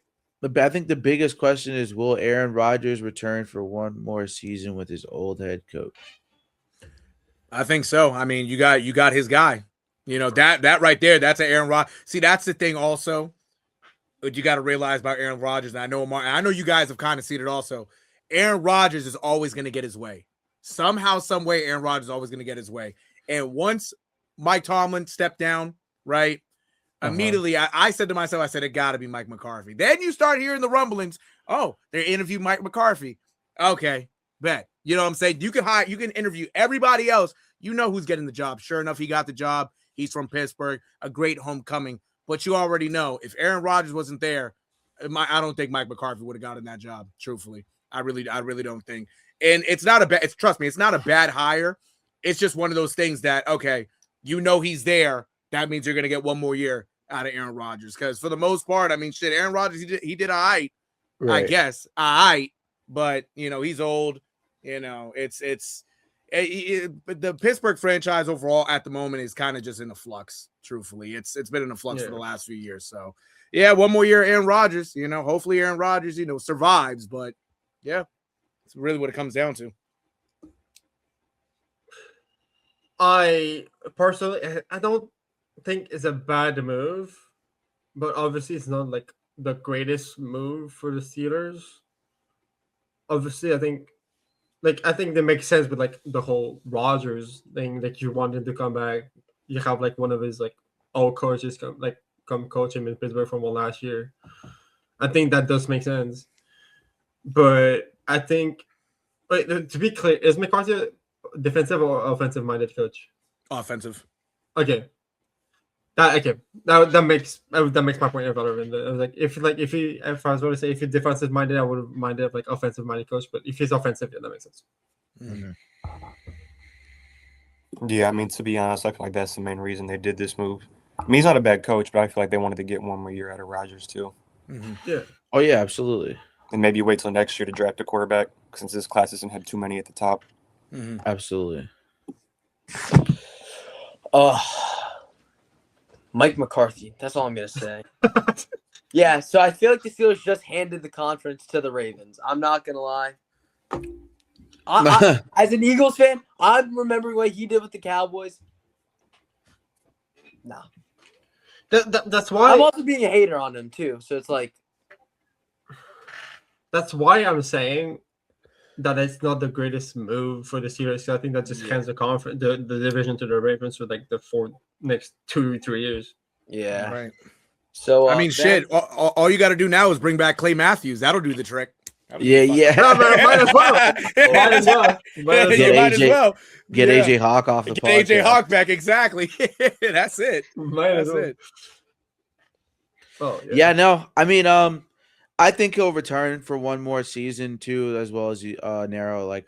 think the biggest question is, will Aaron Rodgers return for one more season with his old head coach? I think so. You got his guy. That right there, that's an Aaron Rodgers. See, that's the thing also. What you got to realize about Aaron Rodgers, and I know you guys have kind of seen it also. Aaron Rodgers is always going to get his way. Somehow, some way, Aaron Rodgers is always going to get his way. And once Mike Tomlin stepped down, right? Immediately, I said to myself, I said, it got to be Mike McCarthy. Then you start hearing the rumblings. Oh, they interviewed Mike McCarthy. Okay, bet. You know what I'm saying? You can interview everybody else. You know who's getting the job. Sure enough, he got the job. He's from Pittsburgh, a great homecoming. But you already know if Aaron Rodgers wasn't there, I don't think Mike McCarthy would have gotten that job. Truthfully, I really don't think. And it's not a bad. Trust me, it's not a bad hire. It's just one of those things that okay, you know he's there. That means you're gonna get one more year out of Aaron Rodgers. Because for the most part, I mean, shit, Aaron Rodgers he did all right, I guess, all right. But you know he's old. You know the Pittsburgh franchise overall at the moment is kind of just in a flux. Truthfully, it's been in a flux for the last few years. So yeah, one more year, Aaron Rodgers. You know, hopefully Aaron Rodgers, survives. But yeah, it's really what it comes down to. I personally, I don't think it's a bad move, but obviously it's not like the greatest move for the Steelers. Obviously, I think that makes sense with like the whole Rodgers thing. Like you want him to come back, you have like one of his like old coaches come coach him in Pittsburgh from last year. I think that does make sense, but I think, to be clear, is McCarthy a defensive or offensive minded coach? Offensive. Okay. That makes my point irrelevant. I was like, if I was going to say if he's defensive minded, I would have minded like offensive minded coach. But if he's offensive, yeah, that makes sense. Mm-hmm. Yeah, I mean, to be honest, I feel like that's the main reason they did this move. I mean, he's not a bad coach, but I feel like they wanted to get one more year out of Rodgers too. Mm-hmm. Yeah. Oh yeah, absolutely. And maybe wait till next year to draft a quarterback since this class doesn't have too many at the top. Mm-hmm. Absolutely. Mike McCarthy. That's all I'm going to say. Yeah, so I feel like the Steelers just handed the conference to the Ravens. I'm not going to lie. I, as an Eagles fan, I'm remembering what he did with the Cowboys. No. That's why. I'm also being a hater on him, too. So it's like. That's why I'm saying that it's not the greatest move for the Steelers. I think that just hands the conference, the division to the Ravens for like the next 2-3 years. Yeah. Right. So I mean, shit. All you got to do now is bring back Clay Matthews. That'll do the trick. Yeah. Might as well. Get AJ Hawk off the podcast. AJ Hawk back, exactly. That's it. That's it. Oh, yeah. No, I mean, I think he'll return for one more season too, as well as Narrow. Like,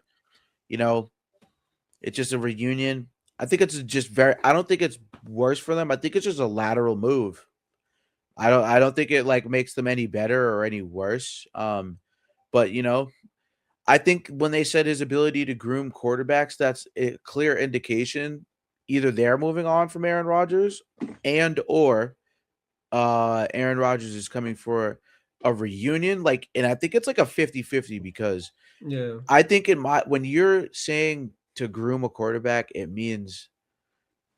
it's just a reunion. I think it's just I don't think it's worse for them. I think it's just a lateral move. I don't think it like makes them any better or any worse. But I think when they said his ability to groom quarterbacks, that's a clear indication either they're moving on from Aaron Rodgers or Aaron Rodgers is coming for a reunion. Like, and I think it's like a 50-50 because I think when you're saying to groom a quarterback, it means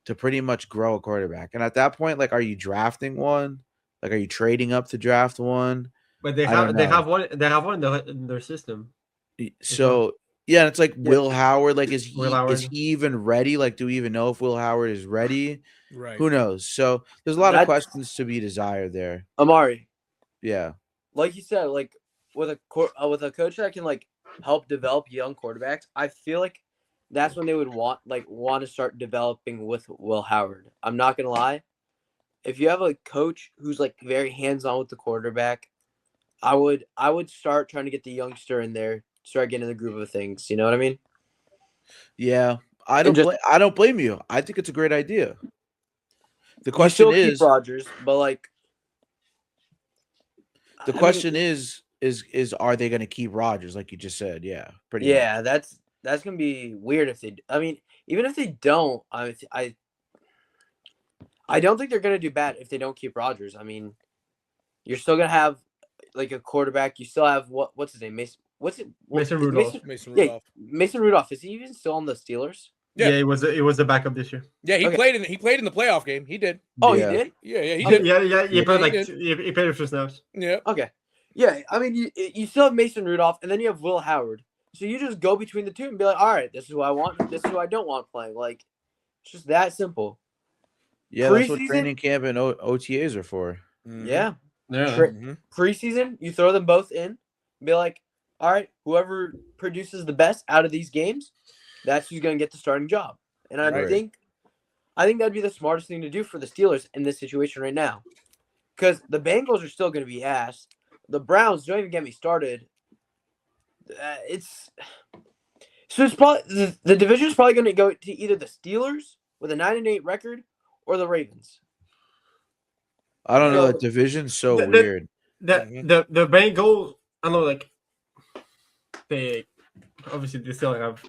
to pretty much grow a quarterback. And at that point, like, are you drafting one? Like, are you trading up to draft one? But they have one in their system. So yeah, it's like Will Howard. Like, is he even ready? Like, do we even know if Will Howard is ready? Right. Who knows? So there's a lot of questions to be desired there. Amari. Yeah. Like you said, like with a coach that can like help develop young quarterbacks, I feel like that's when they would want to start developing with Will Howard. I'm not gonna lie. If you have a coach who's like very hands-on with the quarterback, I would start trying to get the youngster in there, start getting in the groove of things. You know what I mean? Yeah, I don't blame you. I think it's a great idea. The question is Rodgers, but like the question is are they going to keep Rodgers like you just said? Yeah, pretty much. That's gonna be weird if they. I mean, even if they don't, I don't think they're gonna do bad if they don't keep Rodgers. I mean, you're still gonna have like a quarterback. You still have what's his name? Mason Rudolph. Mason Rudolph. Yeah, Mason Rudolph. Is he even still on the Steelers? Yeah, it was the backup this year. Yeah, he played in the playoff game. He did. Oh, he did? Yeah, he did. Yeah. He played a few snaps. Yeah. Okay. Yeah, I mean, you still have Mason Rudolph, and then you have Will Howard. So you just go between the two and be like, all right, this is who I want, this is who I don't want playing. Like, it's just that simple. Yeah, that's what Preseason? training camp and OTAs are for. Yeah. Yeah. Preseason, you throw them both in, be like, all right, whoever produces the best out of these games, that's who's going to get the starting job. And I Right. think that'd be the smartest thing to do for the Steelers in this situation right now, because the Bengals are still going to be ass. The Browns, don't even get me started. It's probably the division is probably going to go to either the Steelers with a 9-8 record or the Ravens. I don't know. So- That division's so The- weird. The Bengals, I know, like they obviously they still have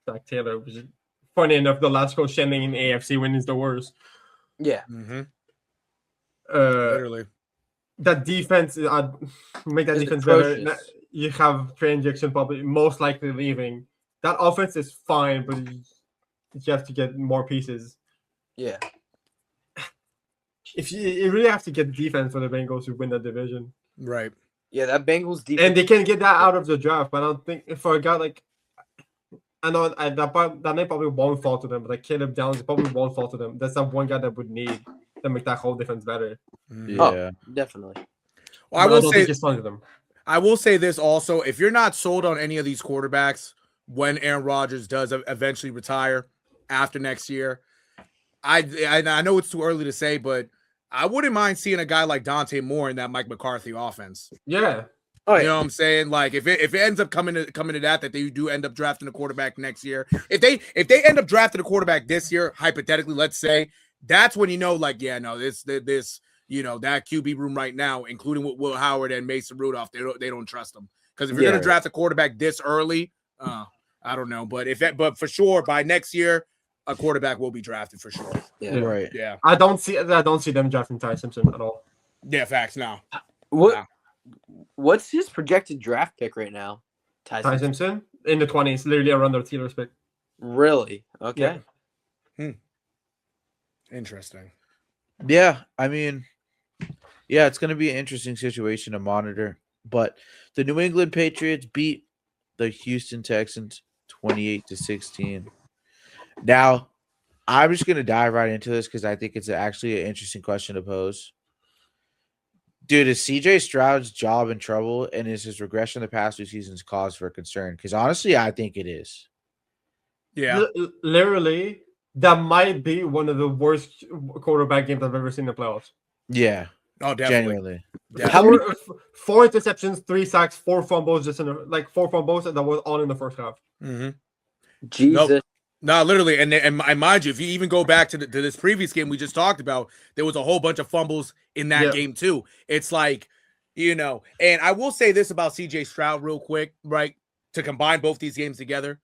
Zach Taylor, which is funny enough. The last coach standing in AFC win is the worst. Yeah. Literally. That defense, make that It's defense better. atrocious. You have Trey Injection probably most likely leaving. That offense is fine, but you have to get more pieces. Yeah. If you really have to get defense for the Bengals to win that division. Right. Yeah, that Bengals defense. And they can get that out of the draft, but I don't think for a guy like I know that name probably won't fall to them, but like Caleb Downs probably won't fall to them. That's that one guy that would need to make that whole defense better. Yeah. Oh, definitely. Well, But I don't think it's fun to them. I will say this also: if you're not sold on any of these quarterbacks when Aaron Rodgers does eventually retire after next year, I know it's too early to say, but I wouldn't mind seeing a guy like Dante Moore in that Mike McCarthy offense. Yeah. Oh, yeah. You know what I'm saying? Like if it ends up coming to that they do end up drafting a quarterback next year. If they end up drafting a quarterback this year, hypothetically, let's say, that's when you know, like, yeah, no, this you know, that QB room right now, including with Will Howard and Mason Rudolph, they don't trust them. Because if you're gonna draft a quarterback this early, I don't know, but but for sure by next year, a quarterback will be drafted for sure. Yeah. Right. Yeah. I don't see them drafting Ty Simpson at all. Yeah, facts now. What's his projected draft pick right now? Ty Simpson in the 20s, literally around their Steelers pick. Really? Okay. Interesting. Yeah, I mean, yeah, it's going to be an interesting situation to monitor. But the New England Patriots beat the Houston Texans 28-16. Now, I'm just going to dive right into this because I think it's actually an interesting question to pose. Dude, is CJ Stroud's job in trouble, and is his regression the past 2 seasons cause for concern? Because honestly, I think it is. Yeah. Literally, that might be one of the worst quarterback games I've ever seen in the playoffs. Yeah. Oh, definitely. Genuinely. How many? 4 interceptions, 3 sacks, 4 fumbles, and 4 fumbles, and that was all in the first half. Jesus. Nope. No, literally, and mind you, if you even go back to this previous game we just talked about, there was a whole bunch of fumbles in that game too. It's like, you know, and I will say this about CJ Stroud real quick, right? To combine both these games together,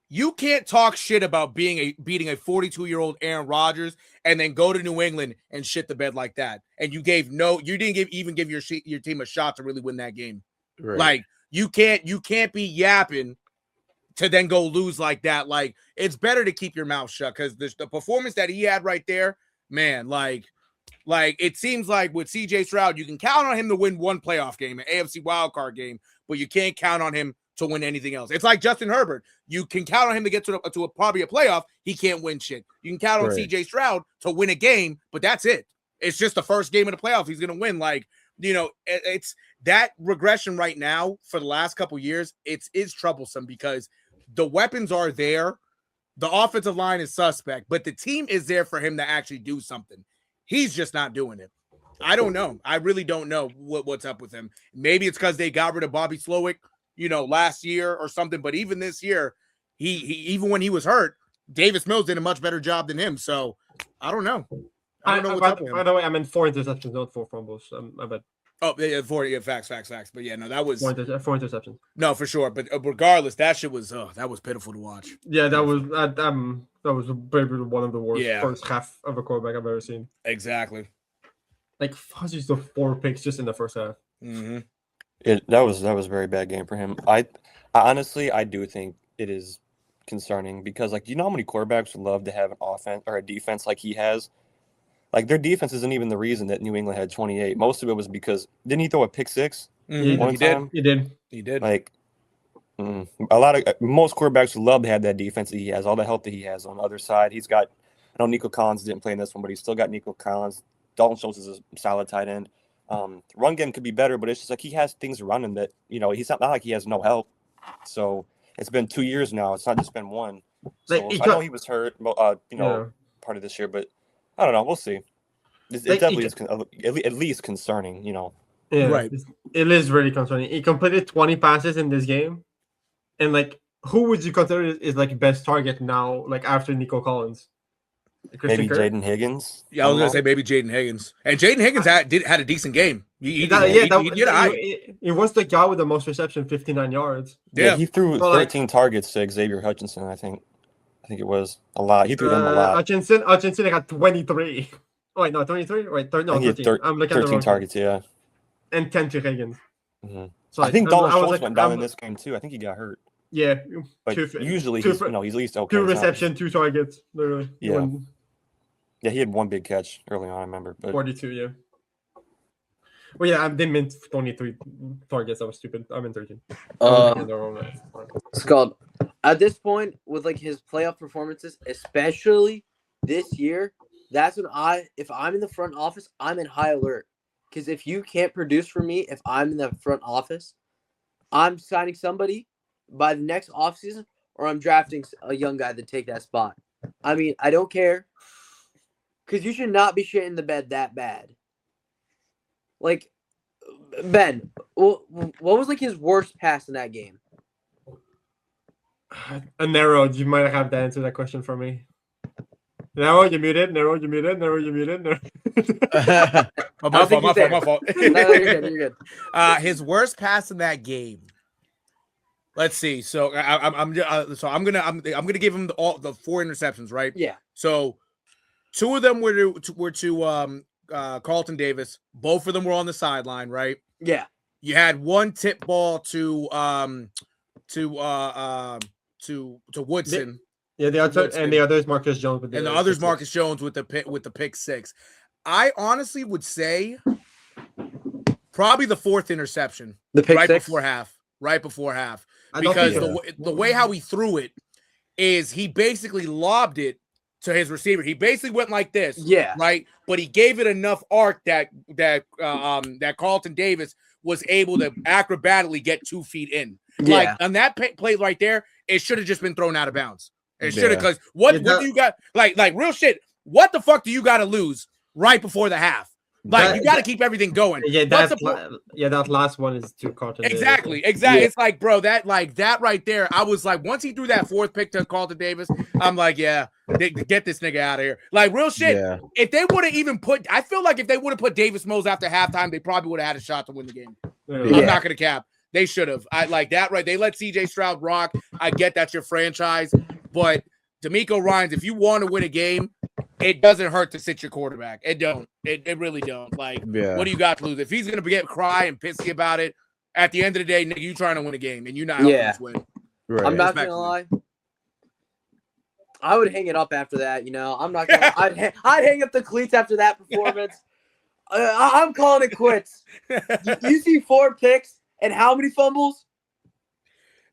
you can't talk shit about beating a 42-year-old Aaron Rodgers and then go to New England and shit the bed like that. And you didn't even give your team a shot to really win that game. Right. Like you can't be yapping to then go lose like that. Like, it's better to keep your mouth shut because the performance that he had right there, man, like it seems like with CJ Stroud, you can count on him to win one playoff game, an AFC wildcard game, but you can't count on him to win anything else. It's like Justin Herbert. You can count on him to get to probably a playoff. He can't win shit. You can count on CJ Stroud to win a game, but that's it. It's just the first game of the playoffs he's going to win. Like, you know, it's that regression right now for the last couple years. It is troublesome because the weapons are there. The offensive line is suspect, but the team is there for him to actually do something. He's just not doing it. I don't know. I really don't know what's up with him. Maybe it's because they got rid of Bobby Slowick, you know, last year or something. But even this year, he even when he was hurt, Davis Mills did a much better job than him. So I don't know. I don't know what's up with him. By the way, I meant 4 interceptions, not 4 fumbles. I bet. Oh, yeah, 4 facts. But yeah, no, that was 4 interceptions. No, for sure. But regardless, that shit was that was pitiful to watch. Yeah, that was maybe one of the worst first half of a quarterback I've ever seen. Exactly. Like just the 4 picks just in the first half. Mm-hmm. That was a very bad game for him. I honestly do think it is concerning because, like, you know how many quarterbacks would love to have an offense or a defense like he has. Like, their defense isn't even the reason that New England had 28. Most of it was because didn't he throw a pick 6 one time? He did. Like, most quarterbacks would love to have that defense that he has, all the help that he has on the other side. He's got I know Nico Collins didn't play in this one, but he's still got Nico Collins. Dalton Schultz is a solid tight end. Run game could be better, but it's just like he has things around him that, he's not like he has no help. So it's been 2 years now. It's not just been one. So I know he was hurt, part of this year, but I don't know. We'll see. It definitely is at least concerning, Yeah, Right. It is really concerning. He completed 20 passes in this game, and like, who would you consider is like best target now? Like after Nico Collins, Maybe Jaden Higgins. Yeah, I was gonna say maybe Jaden Higgins, and Jaden Higgins had a decent game. He was the guy with the most reception, 59 yards. Yeah, he threw 13 targets to Xavier Hutchinson. I think it was a lot. He threw them a lot. Hutchinson got 23. Oh, wait, no, 23. Wait, no, 13. I'm looking at 13 targets. Yeah, and 10 to Higgins. Mm-hmm. So I think Dalton Schultz went down in this game too. I think he got hurt. Yeah, but usually he's at least okay. 2 reception, 2 targets, literally. Yeah. Yeah, he had 1 big catch early on, I remember. But 42, yeah. Well, yeah, I didn't mean 23 targets. I was stupid. I meant 13. Scott, at this point, with like his playoff performances, especially this year, that's when if I'm in the front office, I'm in high alert. Because if you can't produce for me, if I'm in the front office, I'm signing somebody by the next offseason, or I'm drafting a young guy to take that spot. I mean, I don't care. Because you should not be shitting the bed that bad. Like, Ben, what was like his worst pass in that game? A narrow. You might have to answer that question for me. Narrow, you muted. Narrow, you muted. Narrow, you muted. My fault. No, you're good. His worst pass in that game. Let's see. So I'm gonna give him the 4 interceptions, right? Yeah. So 2 of them were to Carlton Davis. Both of them were on the sideline, right? Yeah. You had 1 tip ball to Woodson. Yeah, the other is Marcus Jones. The other is Marcus Jones with the pick 6. I honestly would say probably the 4th interception. The pick right 6? Right before half. Because the way how he threw it is he basically lobbed it to his receiver. He basically went like this. Yeah. Right. But he gave it enough arc that Carlton Davis was able to acrobatically get 2 feet in. Yeah. Like on that play right there, it should have just been thrown out of bounds. It should have, because what do you got? Like real shit. What the fuck do you got to lose right before the half? Like, you got to keep everything going. Yeah, that last one is too Carlton. Exactly. Yeah. It's like, bro, that right there, I was like, once he threw that 4th pick to Carlton Davis, I'm like, yeah, get this nigga out of here. Like, real shit. Yeah. If they would have even I feel like if they would have put Davis Mills after halftime, they probably would have had a shot to win the game. Yeah. I'm not going to cap. They should have. I like that, right? They let CJ Stroud rock. I get that's your franchise, but DeMeco Ryans, if you want to win a game, it doesn't hurt to sit your quarterback. It don't. It really don't. Like, what do you got to lose? If he's going to cry and pissy about it, at the end of the day, nigga, you trying to win a game, and you're not helping us win. Right. I'm not going to lie. I would hang it up after that, I'm not going to. I'd hang up the cleats after that performance. I'm calling it quits. You see 4 picks and how many fumbles?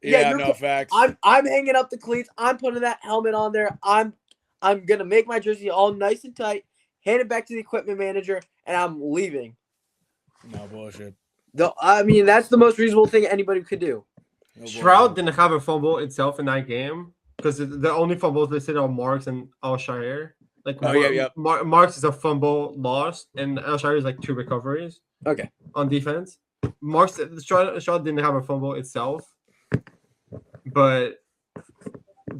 Yeah, no facts. I'm hanging up the cleats. I'm putting that helmet on there. I'm gonna make my jersey all nice and tight, hand it back to the equipment manager, and I'm leaving. No bullshit. I mean, that's the most reasonable thing anybody could do. Stroud didn't have a fumble itself in that game because the only fumbles listed are Marks and Alshire. Like, Marks is a fumble lost, and Alshire is like 2 recoveries. Okay. On defense, Stroud didn't have a fumble itself, but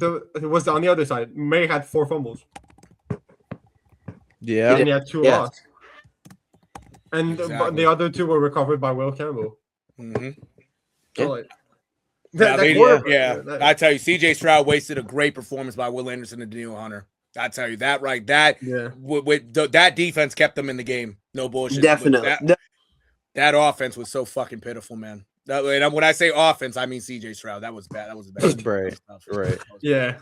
it was on the other side. May had 4 fumbles. Yeah. And he had 2 lost. And the other 2 were recovered by Will Campbell. Mm-hmm. So I tell you, CJ Stroud wasted a great performance by Will Anderson and Daniel Hunter. I tell you that right. That defense kept them in the game. No bullshit. Definitely. That offense was so fucking pitiful, man. And when I say offense, I mean CJ Stroud. That was bad. That was bad. Right. Yeah.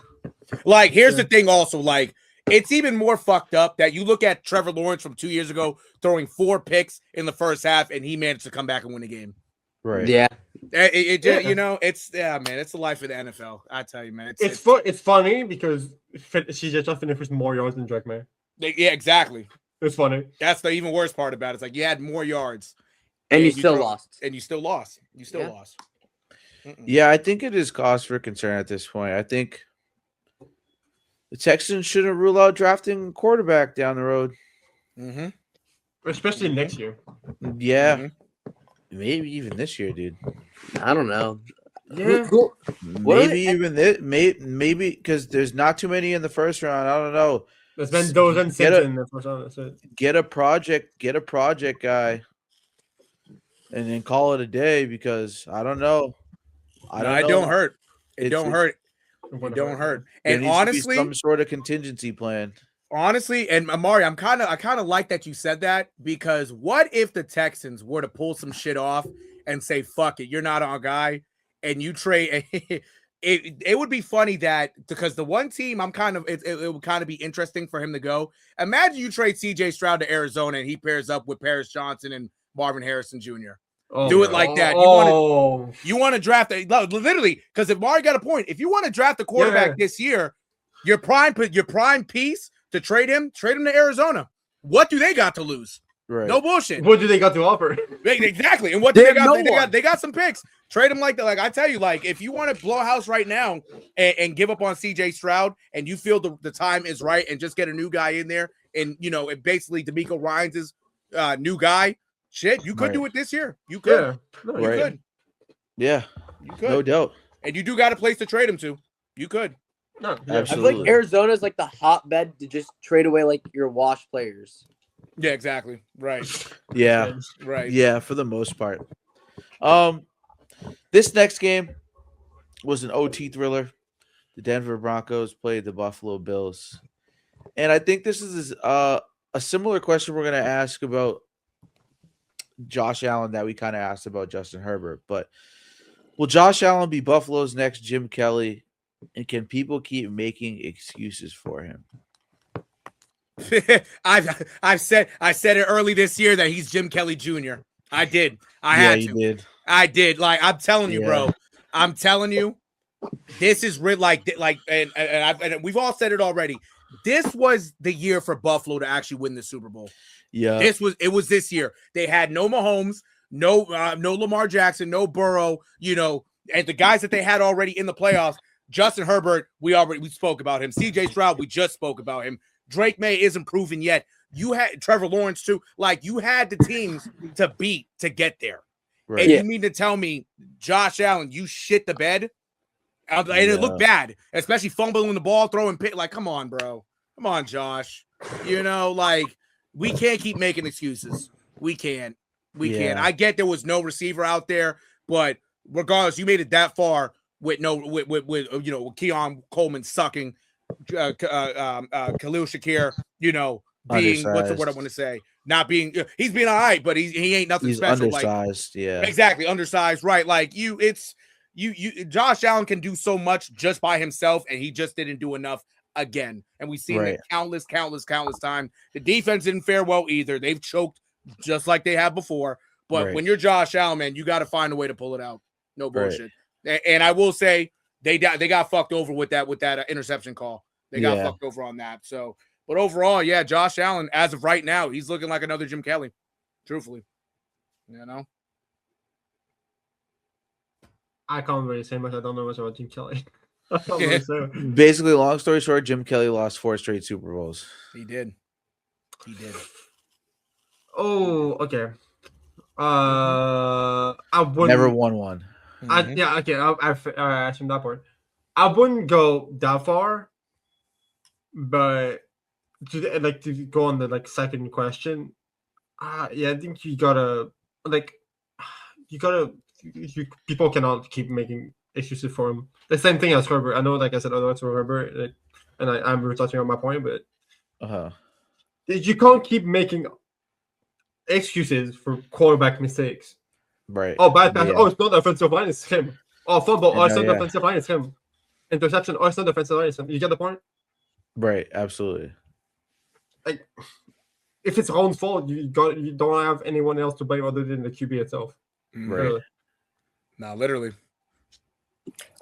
Like, here's the thing also, like, it's even more fucked up that you look at Trevor Lawrence from 2 years ago throwing 4 picks in the first half, and he managed to come back and win the game. Right. Yeah. It's the life of the NFL. I tell you, man. It's funny because CJ Stroud finished with more yards than Drake May. Yeah, exactly. It's funny. That's the even worse part about it. It's like you had more yards. And you still lost. And you still lost. You still lost. Yeah, I think it is cause for concern at this point. I think the Texans shouldn't rule out drafting a quarterback down the road. Mm-hmm. Especially next year. Yeah. Maybe even this year, dude. I don't know. Yeah. Maybe even this. Maybe because there's not too many in the first round. I don't know. There's been those in the first round. That's it. Get a project guy, and then call it a day. Because I don't know. It don't hurt. It don't hurt. It don't hurt. And honestly, some sort of contingency plan. Honestly, and Amari, I kind of like that you said that, because what if the Texans were to pull some shit off and say, "Fuck it, you're not our guy," and you trade? It would be funny that, because the one team it would kind of be interesting for him to go. Imagine you trade CJ Stroud to Arizona and he pairs up with Paris Johnson and Marvin Harrison Jr. Do it like that. You want to draft literally, because if Amari got a point, if you want to draft the quarterback this year, your prime piece to trade him to Arizona. What do they got to lose? Right. No bullshit. What do they got to offer? Exactly. And what do they got? They got some picks. Trade them like that. Like I tell you, like if you want to blow a house right now and give up on CJ Stroud, and you feel the time is right, and just get a new guy in there, and and basically D'Amico Ryans' new guy. Shit, you could do it this year. You could. Yeah. You could. Yeah. You could. No doubt. And you do got a place to trade him to. You could. No, I feel like Arizona's like the hotbed to just trade away like your wash players. Yeah, exactly. Right. Yeah. Right. Yeah, for the most part. This next game was an OT thriller. The Denver Broncos played the Buffalo Bills. And I think this is a similar question we're going to ask about Josh Allen that we kind of asked about Justin Herbert. But will Josh Allen be Buffalo's next Jim Kelly? And can people keep making excuses for him? I said it early this year that he's Jim Kelly Jr. I did. I had to. Did. I did. Like I'm telling you, bro. I'm telling you, this is real. And we've all said it already. This was the year for Buffalo to actually win the Super Bowl. Yeah. It was this year. They had no Mahomes, no Lamar Jackson, no Burrow. And the guys that they had already in the playoffs. Justin Herbert, we spoke about him. CJ Stroud, we just spoke about him. Drake May isn't proven yet. You had Trevor Lawrence too. Like you had the teams to beat to get there. Right. And you mean to tell me, Josh Allen, you shit the bed? And it looked bad, especially fumbling the ball, throwing pit. Like, come on, bro. Come on, Josh. Like we can't keep making excuses. We can't. We can't. I get there was no receiver out there, but regardless, you made it that far. With Keon Coleman sucking, Khalil Shakir, being what's the word I want to say? Not being he's being all right, but he ain't nothing special. Undersized, exactly, undersized, right? Like Josh Allen can do so much just by himself, and he just didn't do enough again. And we've seen it countless times. The defense didn't fare well either. They've choked just like they have before. But when you're Josh Allen, man, you got to find a way to pull it out. No bullshit. Right. And I will say they got fucked over with that interception call. They got fucked over on that. So, but overall, Josh Allen, as of right now, he's looking like another Jim Kelly. Truthfully, I can't really say much. I don't know much about Jim Kelly. Basically, long story short, Jim Kelly lost 4 straight Super Bowls. He did. Oh, okay. I wouldn't never won one. Okay. I assumed that part. I wouldn't go that far, but to go on the second question. I think people cannot keep making excuses for him. The same thing as Herbert. I know, like I said, I know it's for Herbert, and I'm retouching on my point, but you can't keep making excuses for quarterback mistakes. Right. Oh, bad pass. Oh, it's not the offensive line, it's him. Oh, fumble. Oh, it's not the offensive line, it's him. Interception. Oh, it's not the offensive line, it's him. You get the point? Right. Absolutely. Like, if it's own fault, you don't have anyone else to blame other than the QB itself. Right. No, literally.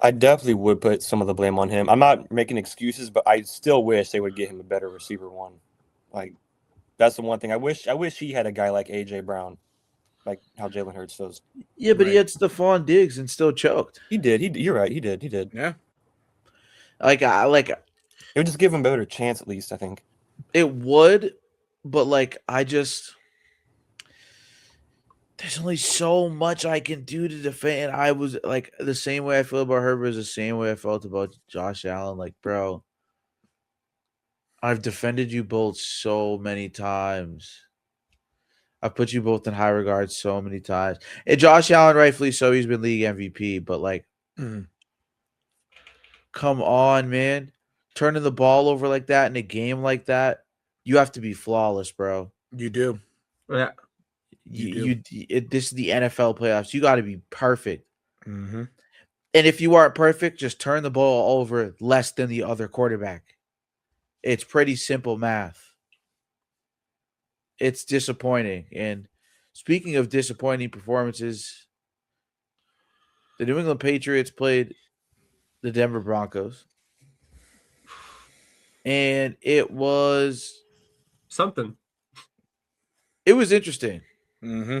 I definitely would put some of the blame on him. I'm not making excuses, but I still wish they would get him a better receiver one. Like, that's the one thing I wish he had a guy like AJ Brown, like how Jalen Hurts does. Yeah, but he had Stephon Diggs and still choked. He did. You're right. He did. Yeah. It would just give him a better chance, at least. I think it would, but there's only so much I can do to defend. I was like the same way I feel about Herbert is the same way I felt about Josh Allen. Like, bro, I've defended you both so many times. I've put you both in high regard so many times. And Josh Allen, rightfully so, he's been league MVP. But come on, man, turning the ball over like that in a game like that, you have to be flawless, bro. You do. Yeah. This is the NFL playoffs. You got to be perfect. Mm-hmm. And if you aren't perfect, just turn the ball over less than the other quarterback. It's pretty simple math. It's disappointing. And speaking of disappointing performances, the New England Patriots played the Denver Broncos. And it was something. It was interesting. Mm-hmm.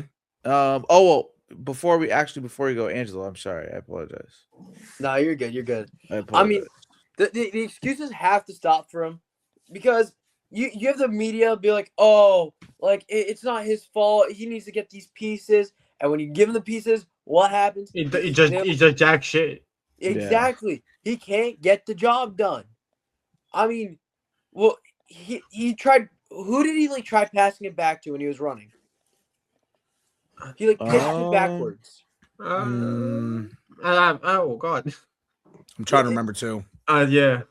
Before we go, Angelo, I'm sorry. I apologize. No, you're good. You're good. I mean, the excuses have to stop for him because you have the media be like, oh, like it's not his fault. He needs to get these pieces. And when you give him the pieces, what happens? He just jack shit. Exactly. Yeah. He can't get the job done. I mean, well, he tried. Who did he try passing it back to when he was running? He pitched it backwards. Oh God. I'm trying to remember too. Yeah.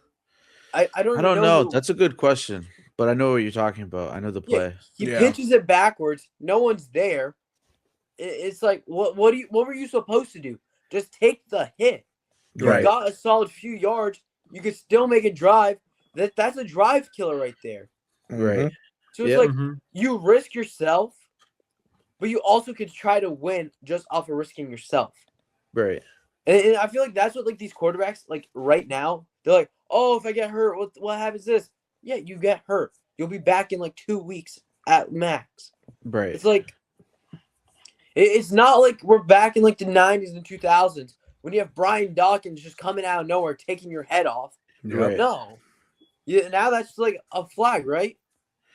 I don't know. That's a good question, but I know what you're talking about. I know the play. He pitches it backwards. No one's there. It's like, what were you supposed to do? Just take the hit. You got a solid few yards. You could still make a drive. That's a drive killer right there. Right. So it's you risk yourself, but you also could try to win just off of risking yourself. Right. And I feel like that's what these quarterbacks right now, they're like, oh, if I get hurt, what happens this? Yeah, you get hurt. You'll be back in 2 weeks at max. Right. It's it's not like we're back in the 90s and 2000s when you have Brian Dawkins just coming out of nowhere taking your head off. Right. No. Yeah, now that's a flag, right?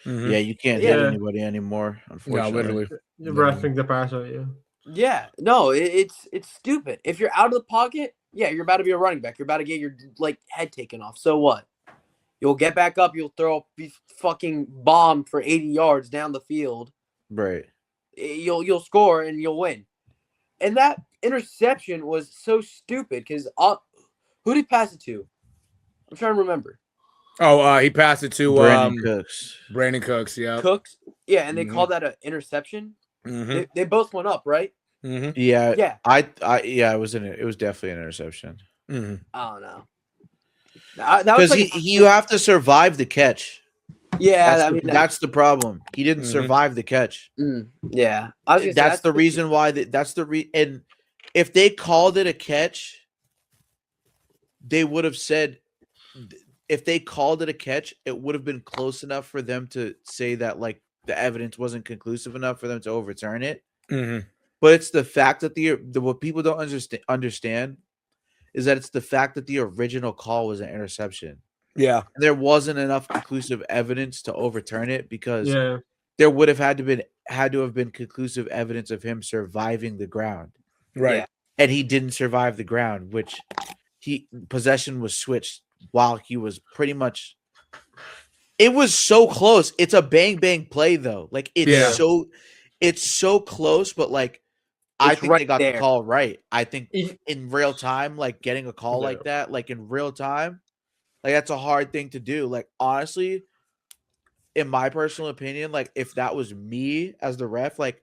Mm-hmm. Yeah, you can't hit anybody anymore, unfortunately. No, literally. You're roughing the passer, yeah. Yeah, no, it's stupid. If you're out of the pocket, yeah, you're about to be a running back. You're about to get your head taken off. So what? You'll get back up. You'll throw a fucking bomb for 80 yards down the field. Right. You'll score and you'll win. And that interception was so stupid because who did he pass it to? I'm trying to remember. Oh, he passed it to Brandon Cooks. Brandon Cooks, yeah. Cooks, yeah, and they called that an interception. Mm-hmm. They both went up, right? Mm-hmm. Yeah, yeah. It was it was definitely an interception. Mm-hmm. I don't know. Because you have to survive the catch. Yeah, that's the problem. He didn't survive the catch. Yeah, that's the reason why. And if they called it a catch, they would have said. If they called it a catch, it would have been close enough for them to say that the evidence wasn't conclusive enough for them to overturn it. Mm-hmm. But it's the fact that what people don't understand is that it's the fact that the original call was an interception. Yeah, there wasn't enough conclusive evidence to overturn it because there would have had to have been conclusive evidence of him surviving the ground. Right, and he didn't survive the ground, which possession was switched. While he was pretty much, it was so close. It's a bang bang play though. It's so close, but I think they got the call right. I think in real time, getting a call like that, in real time, that's a hard thing to do. Honestly, in my personal opinion, if that was me as the ref, I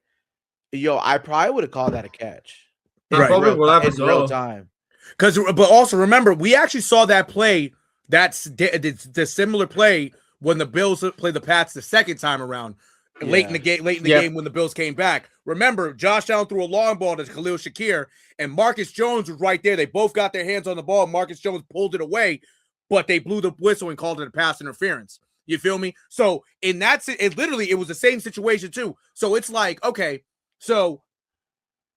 probably would have called that a catch. In real time. But also remember, we actually saw that play. That's the similar play when the Bills played the Pats the second time around. late in the game when the Bills came back. Remember, Josh Allen threw a long ball to Khalil Shakir, and Marcus Jones was right there. They both got their hands on the ball. Marcus Jones pulled it away, but they blew the whistle and called it a pass interference. You feel me? So in that, it was the same situation too. So it's like, okay, so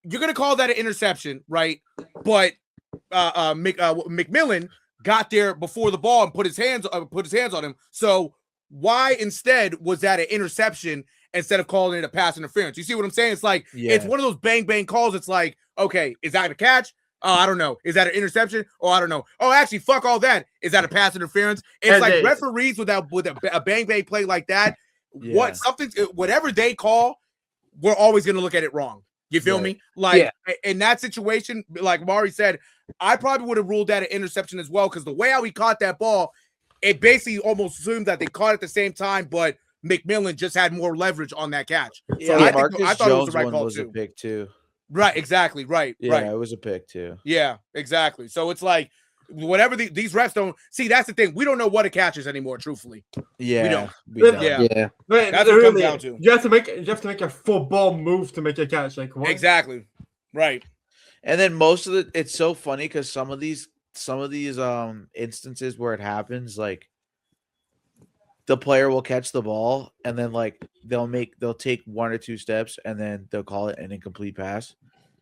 you're gonna call that an interception, right? But McMillan got there before the ball and put his hands on him. So why instead was that an interception instead of calling it a pass interference? You see what I'm saying? It's like it's one of those bang bang calls. It's like, okay, is that a catch? Oh, I don't know. Is that an interception? Oh, I don't know. Oh, actually, fuck all that. Is that a pass interference? It's like referees with a bang bang play like that. Whatever they call, we're always gonna look at it wrong. You feel me? Like in that situation, like Mari said, I probably would have ruled that an interception as well, because the way how he caught that ball, it basically almost assumed that they caught it at the same time, but McMillan just had more leverage on that catch. So I thought it was the right call too. A pick too. Right, exactly, right. It was a pick too. Yeah, exactly. So it's like whatever these refs don't see. That's the thing. We don't know what a catch is anymore. Truthfully, we don't. Yeah. That's what it comes down to. You have to make a football move to make a catch. Like what? Exactly, right. And then most of it's so funny because some of these instances where it happens, like the player will catch the ball and then like they'll take 1 or 2 steps and then they'll call it an incomplete pass.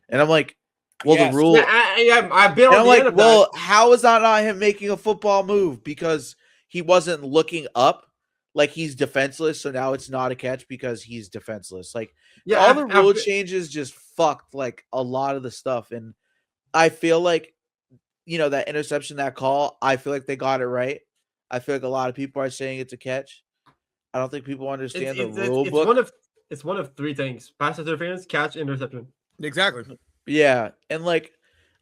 And I'm like, well, the rule. I've been on I'm like, well, how is that not him making a football move? Because he wasn't looking up, like he's defenseless. So now it's not a catch because he's defenseless. Like all the rule changes just fucked like a lot of the stuff. And I feel like, that interception, that call, I feel like they got it right. I feel like a lot of people are saying it's a catch. I don't think people understand the rule book. It's one of 3 things: pass interference, catch, interception. Exactly. Yeah, and like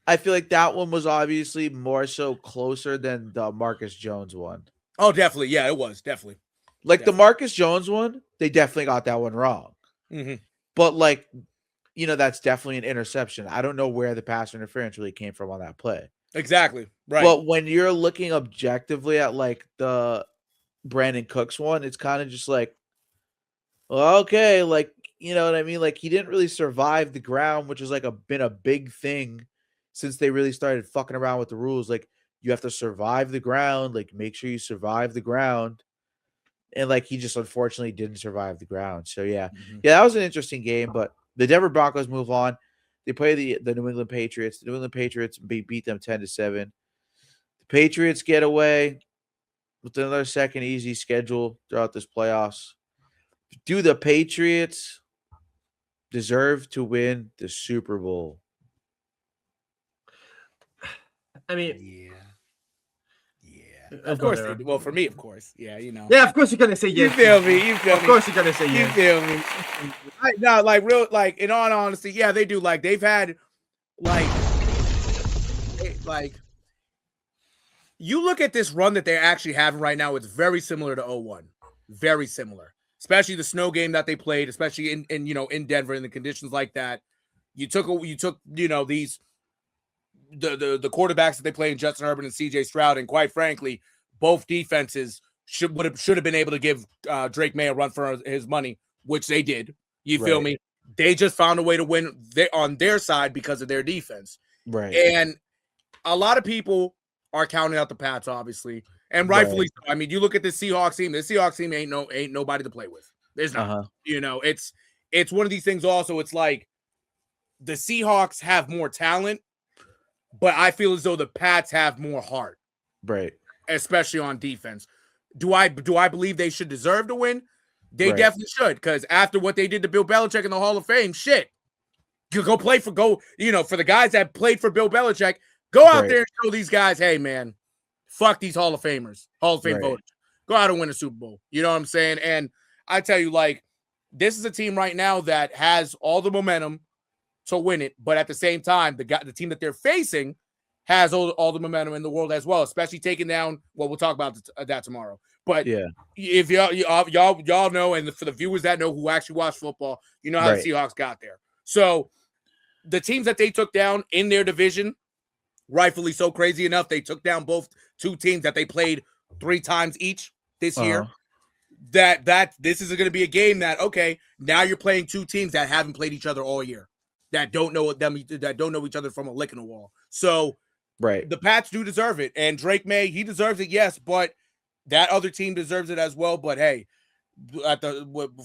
I feel like that one was obviously more so closer than the Marcus Jones one. Oh, definitely. Yeah, it was definitely. Like the Marcus Jones one, they definitely got that one wrong. Mm-hmm. But like, that's definitely an interception. I don't know where the pass interference really came from on that play. Exactly. Right. But when you're looking objectively at like the Brandon Cooks one, it's kind of just like, well, okay, like, you know what I mean? Like he didn't really survive the ground, which is like been a big thing since they really started fucking around with the rules. Like you have to survive the ground, like make sure you survive the ground. And like he just unfortunately didn't survive the ground. So yeah, that was an interesting game. But the Denver Broncos move on. They play the New England Patriots. The New England Patriots beat them 10-7. The Patriots get away with another second easy schedule throughout this playoffs. Do the Patriots deserve to win the Super Bowl? I mean, of course they do. Well, for me, of course. Yeah, Yeah, of course you're gonna say yes. You feel me? Of course you're gonna say yes. You feel me? No, like in all honesty, yeah, they do. Like they've had, like you look at this run that they're actually having right now. It's very similar to 0-1. Very similar, especially the snow game that they played, especially in in Denver in the conditions like that. You took these. The quarterbacks that they play in Justin Herbert and CJ Stroud, and quite frankly, both defenses should have been able to give Drake May a run for his money, which they did. You feel me? They just found a way to win on their side because of their defense. Right. And a lot of people are counting out the Pats, obviously, and rightfully so. I mean, you look at the Seahawks team. The Seahawks team ain't nobody to play with. There's not. It's one of these things. Also, it's like the Seahawks have more talent. But I feel as though the Pats have more heart, right? Especially on defense. Do I believe they should deserve to win? They definitely should, because after what they did to Bill Belichick in the Hall of Fame, shit, you for the guys that played for Bill Belichick, go out there and show these guys, hey man, fuck these Hall of Famers, Hall of Fame voters. Go out and win a Super Bowl. You know what I'm saying? And I tell you, like, this is a team right now that has all the momentum to win it, but at the same time, the team that they're facing has all the momentum in the world as well, especially taking down. Well, we'll talk about that tomorrow. But if y'all know, and for the viewers that know who actually watch football, you know how the Seahawks got there. So the teams that they took down in their division, rightfully so, crazy enough, they took down two teams that they played 3 times each this year. that this is going to be a game that, okay, now you're playing two teams that haven't played each other all year, that don't know each other from a lick in the wall. So Right. the Pats do deserve it, and Drake May, he deserves it, yes, but that other team deserves it as well. But hey,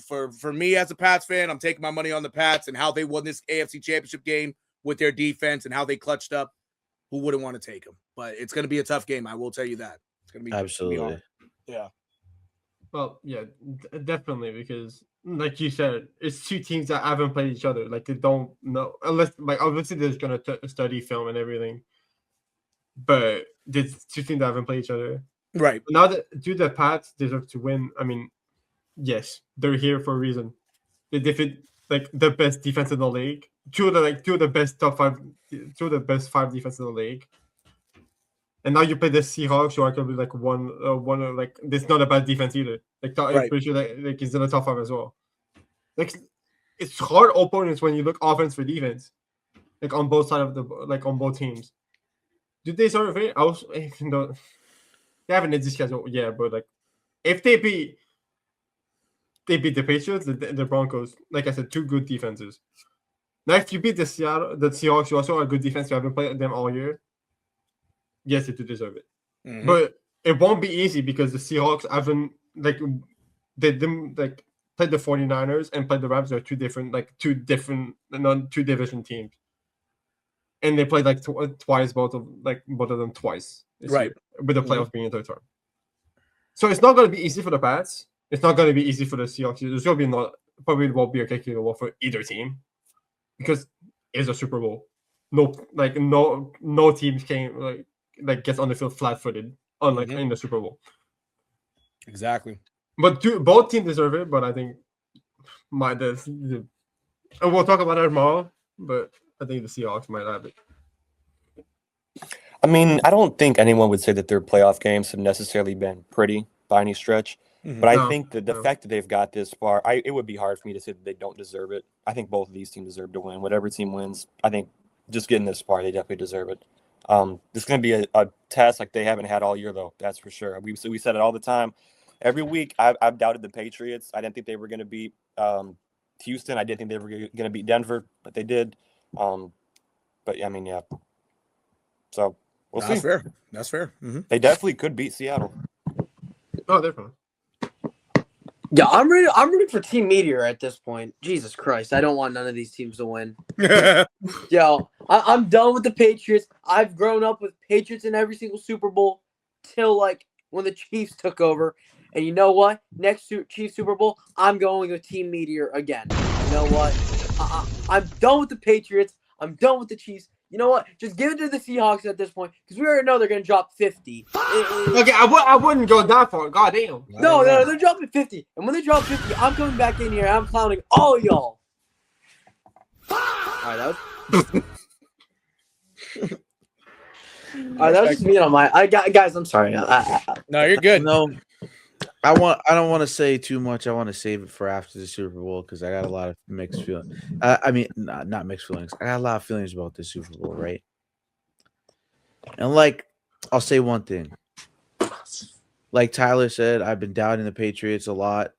for me as a Pats fan, I'm taking my money on the Pats and how they won this AFC Championship game with their defense and how they clutched up. Who wouldn't want to take them? But it's going to be a tough game. I will tell you that. It's going to be Absolutely. Yeah. Well, yeah, definitely, because like you said, it's two teams that haven't played each other. Like they don't know, unless like obviously they're gonna study film and everything, but there's two teams that haven't played each other. Right. Now that do the Pats deserve to win? I mean, yes, they're here for a reason. They defeat like the best defense in the league, two of the best best five defenses in the league. And now you play the Seahawks, who are going to be like one like this not a bad defense either. Like I'm pretty sure that like he's in the top 5 as well. Like it's hard opponents when you look offense for defense, like on both sides of on both teams. Do they deserve it? I was even though they have an easy schedule, yeah, but like if they beat the Patriots, the Broncos, like I said, two good defenses. Now if you beat the Seahawks, who also are a good defense, you haven't played them all year. Yes, they do deserve it, but it won't be easy because the Seahawks haven't they didn't played the 49ers and played the Rams. Are two division teams, and they played twice both of them twice, right? Year, with the playoffs being in their turn. So it's not going to be easy for the Pats. It's not going to be easy for the Seahawks. It's going to be probably won't be a kicking wall for either team because it's a Super Bowl. No teams can gets on the field flat-footed, unlike in the Super Bowl. Exactly. But both teams deserve it. But I think and we'll talk about it tomorrow. But I think the Seahawks might have it. I mean, I don't think anyone would say that their playoff games have necessarily been pretty by any stretch. But I think that the fact that they've got this far, it would be hard for me to say that they don't deserve it. I think both of these teams deserve to win. Whatever team wins, I think just getting this far, they definitely deserve it. This is going to be a test like they haven't had all year, though. That's for sure. We said it all the time. Every week, I've doubted the Patriots. I didn't think they were going to beat Houston. I didn't think they were going to beat Denver, but they did. But I mean, yeah. So we'll see. That's fair. They definitely could beat Seattle. Oh, definitely. Yeah, I'm rooting for Team Meteor at this point. Jesus Christ, I don't want none of these teams to win. Yo, I'm done with the Patriots. I've grown up with Patriots in every single Super Bowl till when the Chiefs took over. And you know what? Next Chiefs Super Bowl, I'm going with Team Meteor again. You know what? I'm done with the Patriots. I'm done with the Chiefs. You know what? Just give it to the Seahawks at this point because we already know they're going to drop 50. Okay, I wouldn't go that far. God damn. No, they're dropping 50. And when they drop 50, I'm coming back in here and I'm clowning all y'all. All right, that was just me on my. Guys, I'm sorry. No, you're good. No, I don't want to say too much. I want to save it for after the Super Bowl because I got a lot of mixed feelings. I mean, not mixed feelings. I got a lot of feelings about the Super Bowl, right? And I'll say one thing. Like Tyler said, I've been doubting the Patriots a lot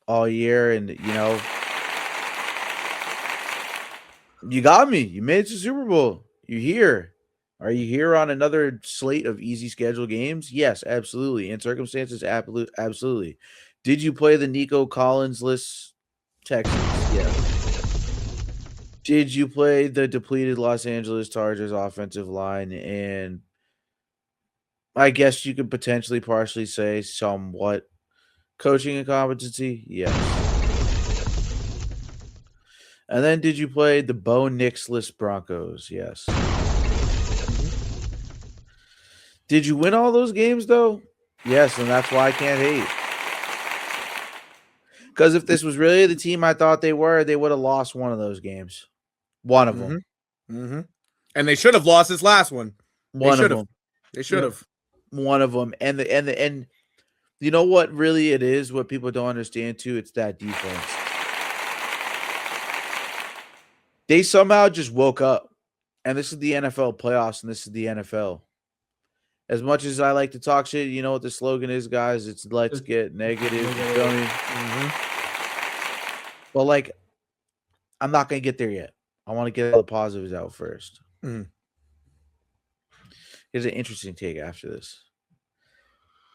all year, and you got me. You made it to the Super Bowl. You're here. Are you here on another slate of easy schedule games? Yes, absolutely. In circumstances, absolutely. Did you play the Nico Collins-less Texans? Yeah. Did you play the depleted Los Angeles Chargers offensive line? And I guess you could potentially partially say somewhat coaching incompetency? Yes. And then did you play the Bo Nix-less Broncos? Yes. Did you win all those games, though? Yes, and that's why I can't hate. Because if this was really the team I thought they were, they would have lost one of those games. One of them. And they should have lost this last one. One of them. They should have. One of them. And you know what really it is, what people don't understand, too? It's that defense. They somehow just woke up. And this is the NFL playoffs, and this is the NFL. As much as I like to talk shit, you know what the slogan is, guys? It's let's get negative. You feel me? But like, I'm not gonna get there yet. I want to get all the positives out first. Here's an interesting take after this.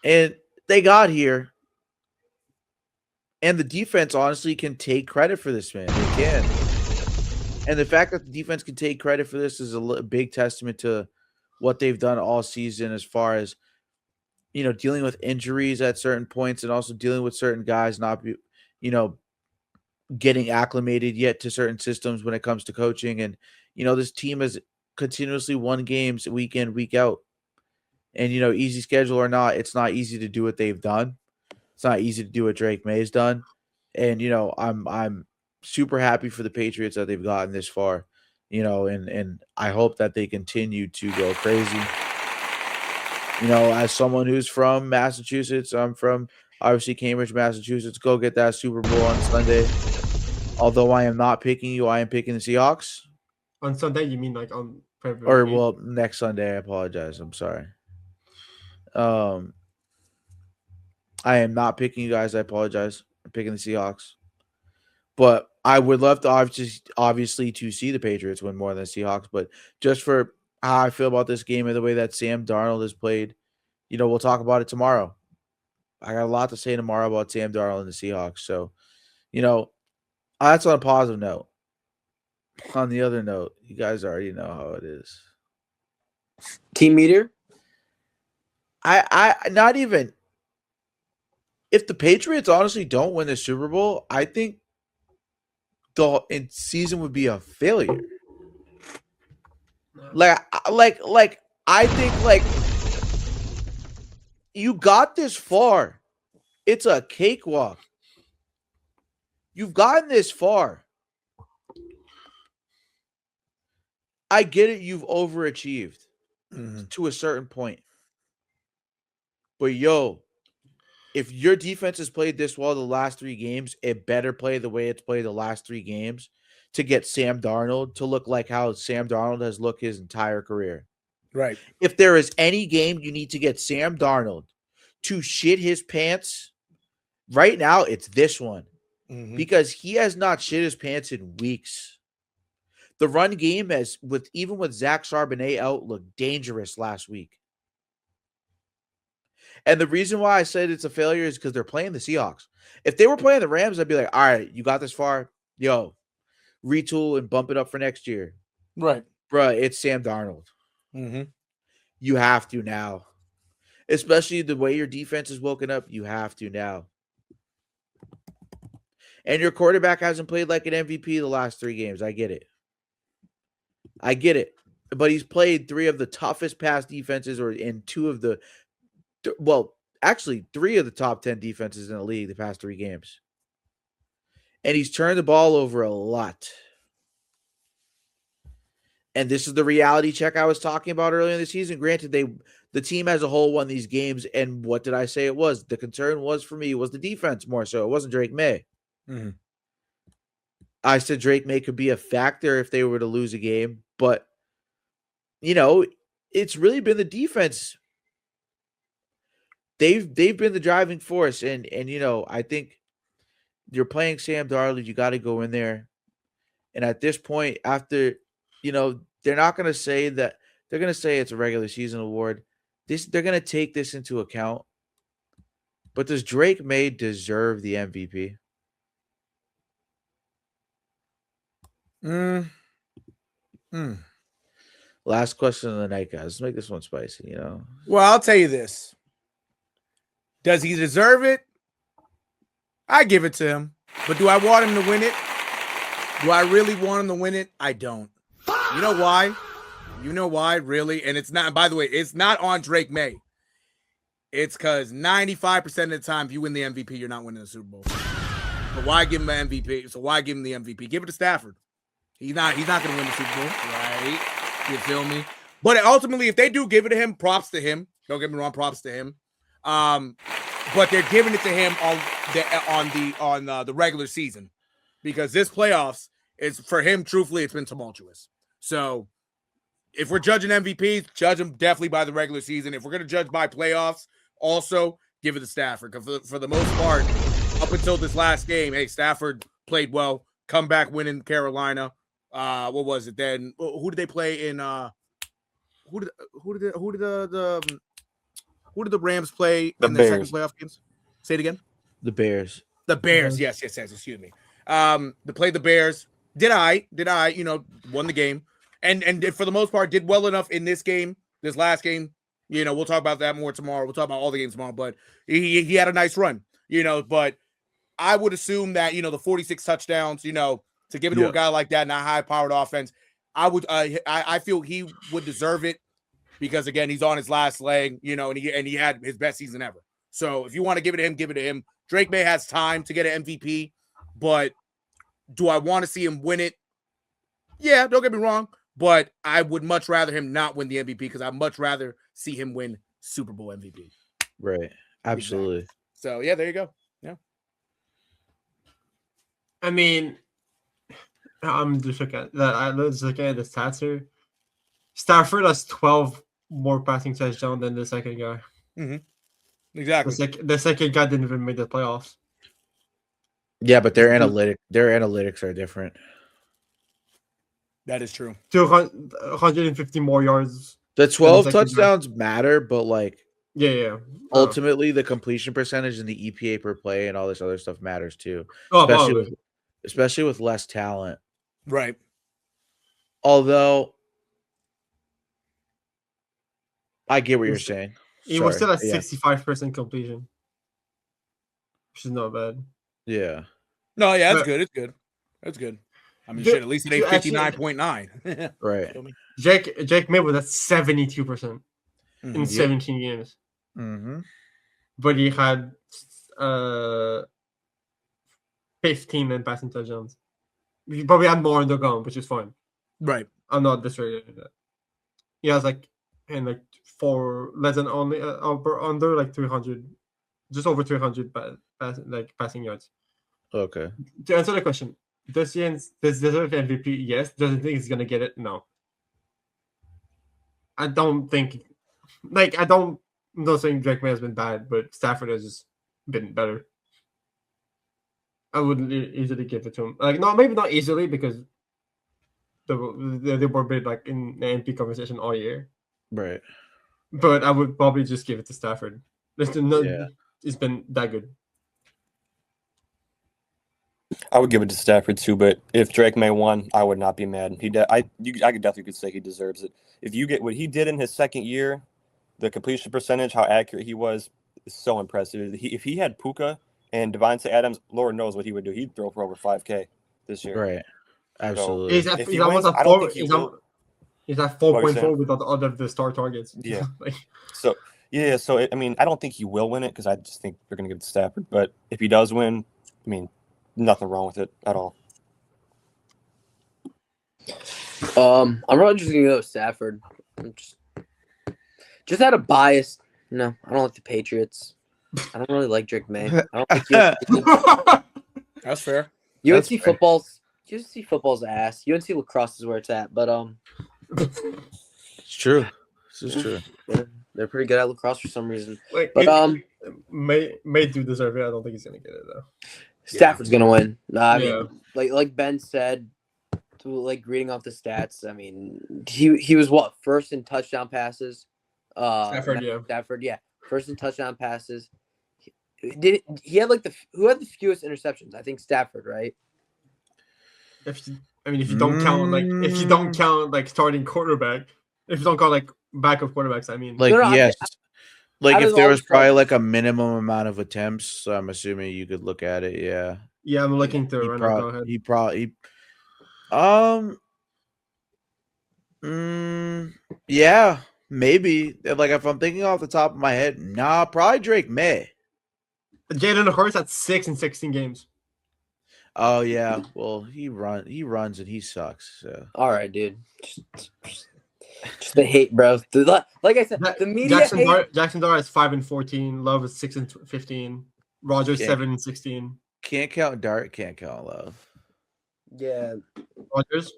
And they got here. And the defense honestly can take credit for this, man. They can. And the fact that the defense can take credit for this is a big testament to what they've done all season as far as, you know, dealing with injuries at certain points and also dealing with certain guys not, you know, getting acclimated yet to certain systems when it comes to coaching. And, you know, this team has continuously won games week in, week out. And, you know, easy schedule or not, it's not easy to do what they've done. It's not easy to do what Drake May's done. And, you know, I'm super happy for the Patriots that they've gotten this far, you know, and I hope that they continue to go crazy. You know, as someone who's from Massachusetts, I'm from obviously Cambridge, Massachusetts. Go get that Super Bowl on Sunday. Although I am not picking you, I am picking the Seahawks. On Sunday, you mean like on February? Or well, next Sunday. I apologize. I'm sorry. I am not picking you guys. I apologize. I'm picking the Seahawks. But I would love to obviously to see the Patriots win more than the Seahawks. But just for how I feel about this game and the way that Sam Darnold has played, you know, we'll talk about it tomorrow. I got a lot to say tomorrow about Sam Darnold and the Seahawks. So, you know, that's on a positive note. On the other note, you guys already know how it is. Team meter? I not even. If the Patriots honestly don't win the Super Bowl, I think the season would be a failure. Like I think like you got this far. It's a cakewalk. You've gotten this far. I get it. You've overachieved to a certain point. But yo, if your defense has played this well the last 3 games, it better play the way it's played the last 3 games to get Sam Darnold to look like how Sam Darnold has looked his entire career. Right. If there is any game you need to get Sam Darnold to shit his pants, right now it's this one. Because he has not shit his pants in weeks. The run game has, even with Zach Charbonnet out, looked dangerous last week. And the reason why I said it's a failure is because they're playing the Seahawks. If they were playing the Rams, I'd be like, all right, you got this far. Yo, retool and bump it up for next year. Right. Bruh, it's Sam Darnold. You have to now. Especially the way your defense is woken up, you have to now. And your quarterback hasn't played like an MVP the last 3 games. I get it. But he's played 3 of the toughest pass defenses in 2 of the actually 3 of the top 10 defenses in the league the past 3 games. And he's turned the ball over a lot. And this is the reality check I was talking about earlier in the season. Granted, the team as a whole won these games. And what did I say it was? The concern was for me was the defense more so. It wasn't Drake May. I said Drake May could be a factor if they were to lose a game. But, you know, it's really been the defense. They've been the driving force. And you know, I think you're playing Sam Darnold. You got to go in there. And at this point, after, you know, they're not going to say that. They're going to say it's a regular season award. They're going to take this into account. But does Drake May deserve the MVP? Last question of the night, guys. Let's make this one spicy, you know. Well, I'll tell you this. Does he deserve it? I give it to him. But do I want him to win it? Do I really want him to win it? I don't. You know why? You know why, really? And it's not, by the way, it's not on Drake May. It's because 95% of the time, if you win the MVP, you're not winning the Super Bowl. So why give him an MVP? So why give him the MVP? Give it to Stafford. He's not going to win the Super Bowl, right? You feel me? But ultimately, if they do give it to him, props to him. Don't get me wrong, props to him. But they're giving it to him on the regular season because this playoffs is for him. Truthfully, it's been tumultuous. So if we're judging MVPs, judge them definitely by the regular season. If we're going to judge by playoffs, also give it to Stafford. Because for the most part, up until this last game, hey, Stafford played well. Comeback win in Carolina. What was it then? Who did they play in? Who did the Rams play in the second playoff games? Say it again. The Bears. The Bears. Yes. Excuse me. They played the Bears. Did I, won the game. And for the most part, did well enough in this game, this last game. We'll talk about that more tomorrow. We'll talk about all the games tomorrow. But he had a nice run, But I would assume that, the 46 touchdowns, to give it to a guy like that in a high-powered offense, I feel he would deserve it because, again, he's on his last leg, and he had his best season ever. So if you want to give it to him, give it to him. Drake May has time to get an MVP, but do I want to see him win it? Yeah, don't get me wrong, but I would much rather him not win the MVP because I'd much rather see him win Super Bowl MVP. Right. Absolutely. Exactly. So, yeah, there you go. Yeah. I mean, I'm just looking at that. Let's look at the stats here. Stafford has 12 more passing touchdowns than the second guy. Mm-hmm. Exactly. The second guy didn't even make the playoffs. Yeah, but their analytics are different. That is true. 150 more yards. The 12 touchdowns matter, but yeah. Ultimately, the completion percentage and the EPA per play and all this other stuff matters too. Especially with less talent. Right. Although I get what you're saying. He was still at 65% completion, which is not bad. Yeah. No, yeah, that's good. It's good. That's good. I mean, at least it ain't 59.9. Right. Jake May was at 72% in 17 games. Mm-hmm. But he had 15 in passing touchdowns. He probably had more in the gun, which is fine. Right. I'm not disrespecting that. He has four less than only under 300, just over 300 passing yards. Okay. To answer the question, does he deserve MVP? Yes. Does he think he's gonna get it? No. I don't think. I'm not saying Drake May has been bad, but Stafford has just been better. I wouldn't easily give it to him. No, maybe not easily because they were big in the MP conversation all year. Right. But I would probably just give it to Stafford. It's been that good. I would give it to Stafford too, but if Drake May won, I would not be mad. I definitely could say he deserves it. If you get what he did in his second year, the completion percentage, how accurate he was, is so impressive. If he had Puka and Devontae Adams, Lord knows what he would do. He'd throw for over 5K this year. Right. Absolutely. So he's at 4.4 with all of the star targets. Yeah. So I mean, I don't think he will win it because I just think they're going to give it to Stafford. But if he does win, I mean, nothing wrong with it at all. I'm really just going to go with Stafford. I'm just out of bias. No, I don't like the Patriots. I don't really like Drake May. I don't think That's fair. UNC football's ass. UNC lacrosse is where it's at, but it's true. This is true. They're pretty good at lacrosse for some reason. May do deserve it. I don't think he's gonna get it though. Stafford's gonna win. I mean, like Ben said, reading off the stats. I mean, he was first in touchdown passes. Stafford, first in touchdown passes. He had who had the fewest interceptions? I think Stafford, right? If you don't count starting quarterback, if you don't count backup quarterbacks, I mean, yes. If there was probably a minimum amount of attempts, so I'm assuming you could look at it. Yeah. Yeah, I'm looking through it right now. Go ahead. He probably yeah, maybe. If I'm thinking off the top of my head, probably Drake May. Jalen Hurts at 6 in 16 games. Oh yeah. Well, he runs and he sucks. So. All right, dude. Just the hate, bro. Like I said, the media. Jackson Dart is 5 and 14. Love is 6 and 15. Rogers 7 and 16. Can't count Dart. Can't count Love. Yeah. Rogers.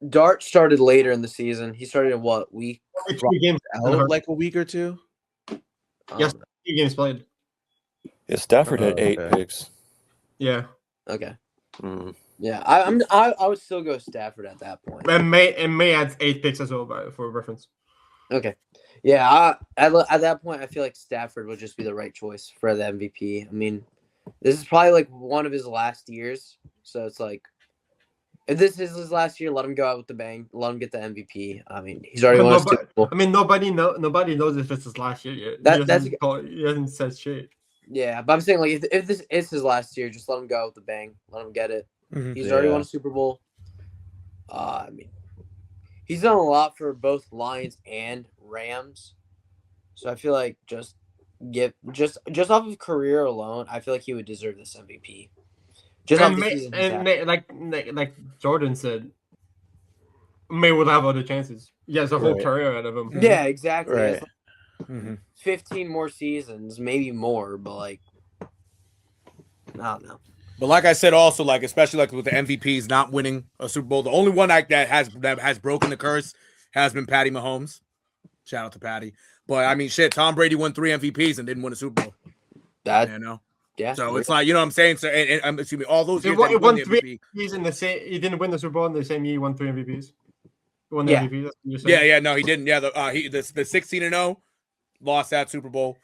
Dart started later in the season. He started in what week? 3 games Out like a week or two. Yes, 3 games played. Yeah, Stafford had 8 okay. picks. Yeah. Okay. Mm. Yeah, I would still go Stafford at that point. And May adds 8 picks as well, for reference. Okay. Yeah, at that point, I feel like Stafford would just be the right choice for the MVP. I mean, this is probably like one of his last years, so it's like, if this is his last year, let him go out with the bang. Let him get the MVP. I mean, he's already won a Super Bowl. I mean, nobody knows if it's his last year yet. He hasn't said shit. Yeah, but I'm saying like if this is his last year, just let him go out with the bang. Let him get it. Mhm. He's already won a Super Bowl. I mean, he's done a lot for both Lions and Rams, so I feel like just off of career alone, I feel like he would deserve this MVP. Just off the season he's had. Like Jordan said, May would have other chances. He has a whole career out of him. Yeah, exactly. Right. It's like 15 more seasons, maybe more, but like, I don't know. But like I said, also like especially like with the MVPs not winning a Super Bowl, the only one that has broken the curse has been Patty Mahomes. Shout out to Patty. But I mean, shit, Tom Brady won 3 MVPs and didn't win a Super Bowl. That you know. Yeah. So it's like, you know what I'm saying? So and excuse me, all those years He won the 3 MVP. MVPs in the same. He didn't win the Super Bowl in the same year. He won 3 MVPs. He won the Yeah. MVP. That's what you're saying. Yeah, no, he didn't. Yeah, the 16-0 lost that Super Bowl.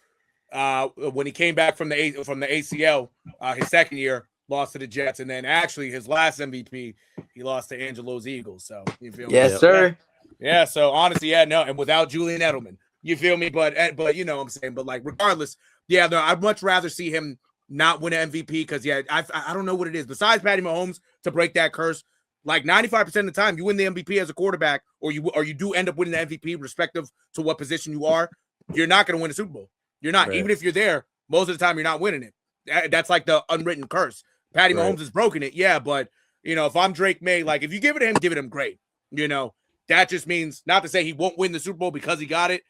When he came back from the ACL, his second year lost to the Jets, and then actually his last MVP he lost to Angelo's Eagles. So you feel me? Yes, sir. Yeah. So honestly, no, and without Julian Edelman, you feel me? But you know what I'm saying. But like regardless, no, I'd much rather see him not win an MVP because I don't know what it is besides Patty Mahomes to break that curse. Like 95% of the time, you win the MVP as a quarterback, or you do end up winning the MVP, respective to what position you are. You're not going to win a Super Bowl. You're not, even if you're there. Most of the time, you're not winning it. That's like the unwritten curse. Patty Mahomes has broken it, but you know, if I'm Drake May, like if you give it to him, give it him great. You know, that just means not to say he won't win the Super Bowl because he got it.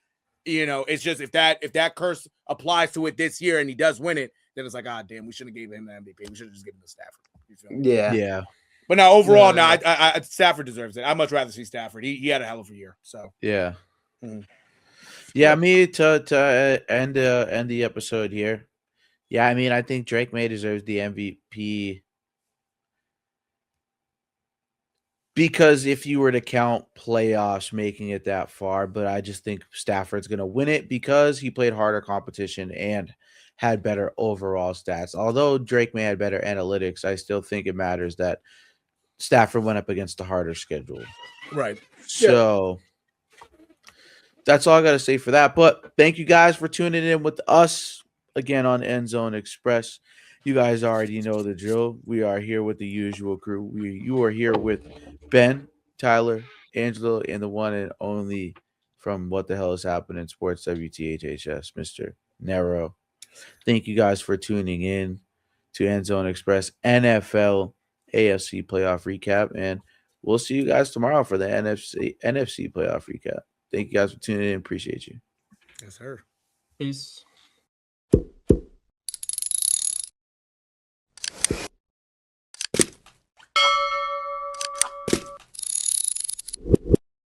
You know, it's just if that curse applies to it this year and he does win it, then it's like, damn, we shouldn't have given him the MVP. We should have just given it to Stafford. You feel me? Yeah. But now overall, I Stafford deserves it. I'd much rather see Stafford. He had a hell of a year. So yeah, Mhm. yeah. Me to end the episode here. Yeah, I mean, I think Drake May deserves the MVP because if you were to count playoffs making it that far, but I just think Stafford's going to win it because he played harder competition and had better overall stats. Although Drake May had better analytics, I still think it matters that Stafford went up against a harder schedule. Right. So that's all I got to say for that. But thank you guys for tuning in with us again on End Zone Express. You guys already know the drill. We are here with the usual crew. You are here with Ben, Tyler, Angelo, and the one and only from What the Hell is Happening Sports WTHHS, Mr. Nero. Thank you guys for tuning in to End Zone Express NFL AFC Playoff Recap, and we'll see you guys tomorrow for the NFC Playoff Recap. Thank you guys for tuning in. Appreciate you. Yes, sir. Peace.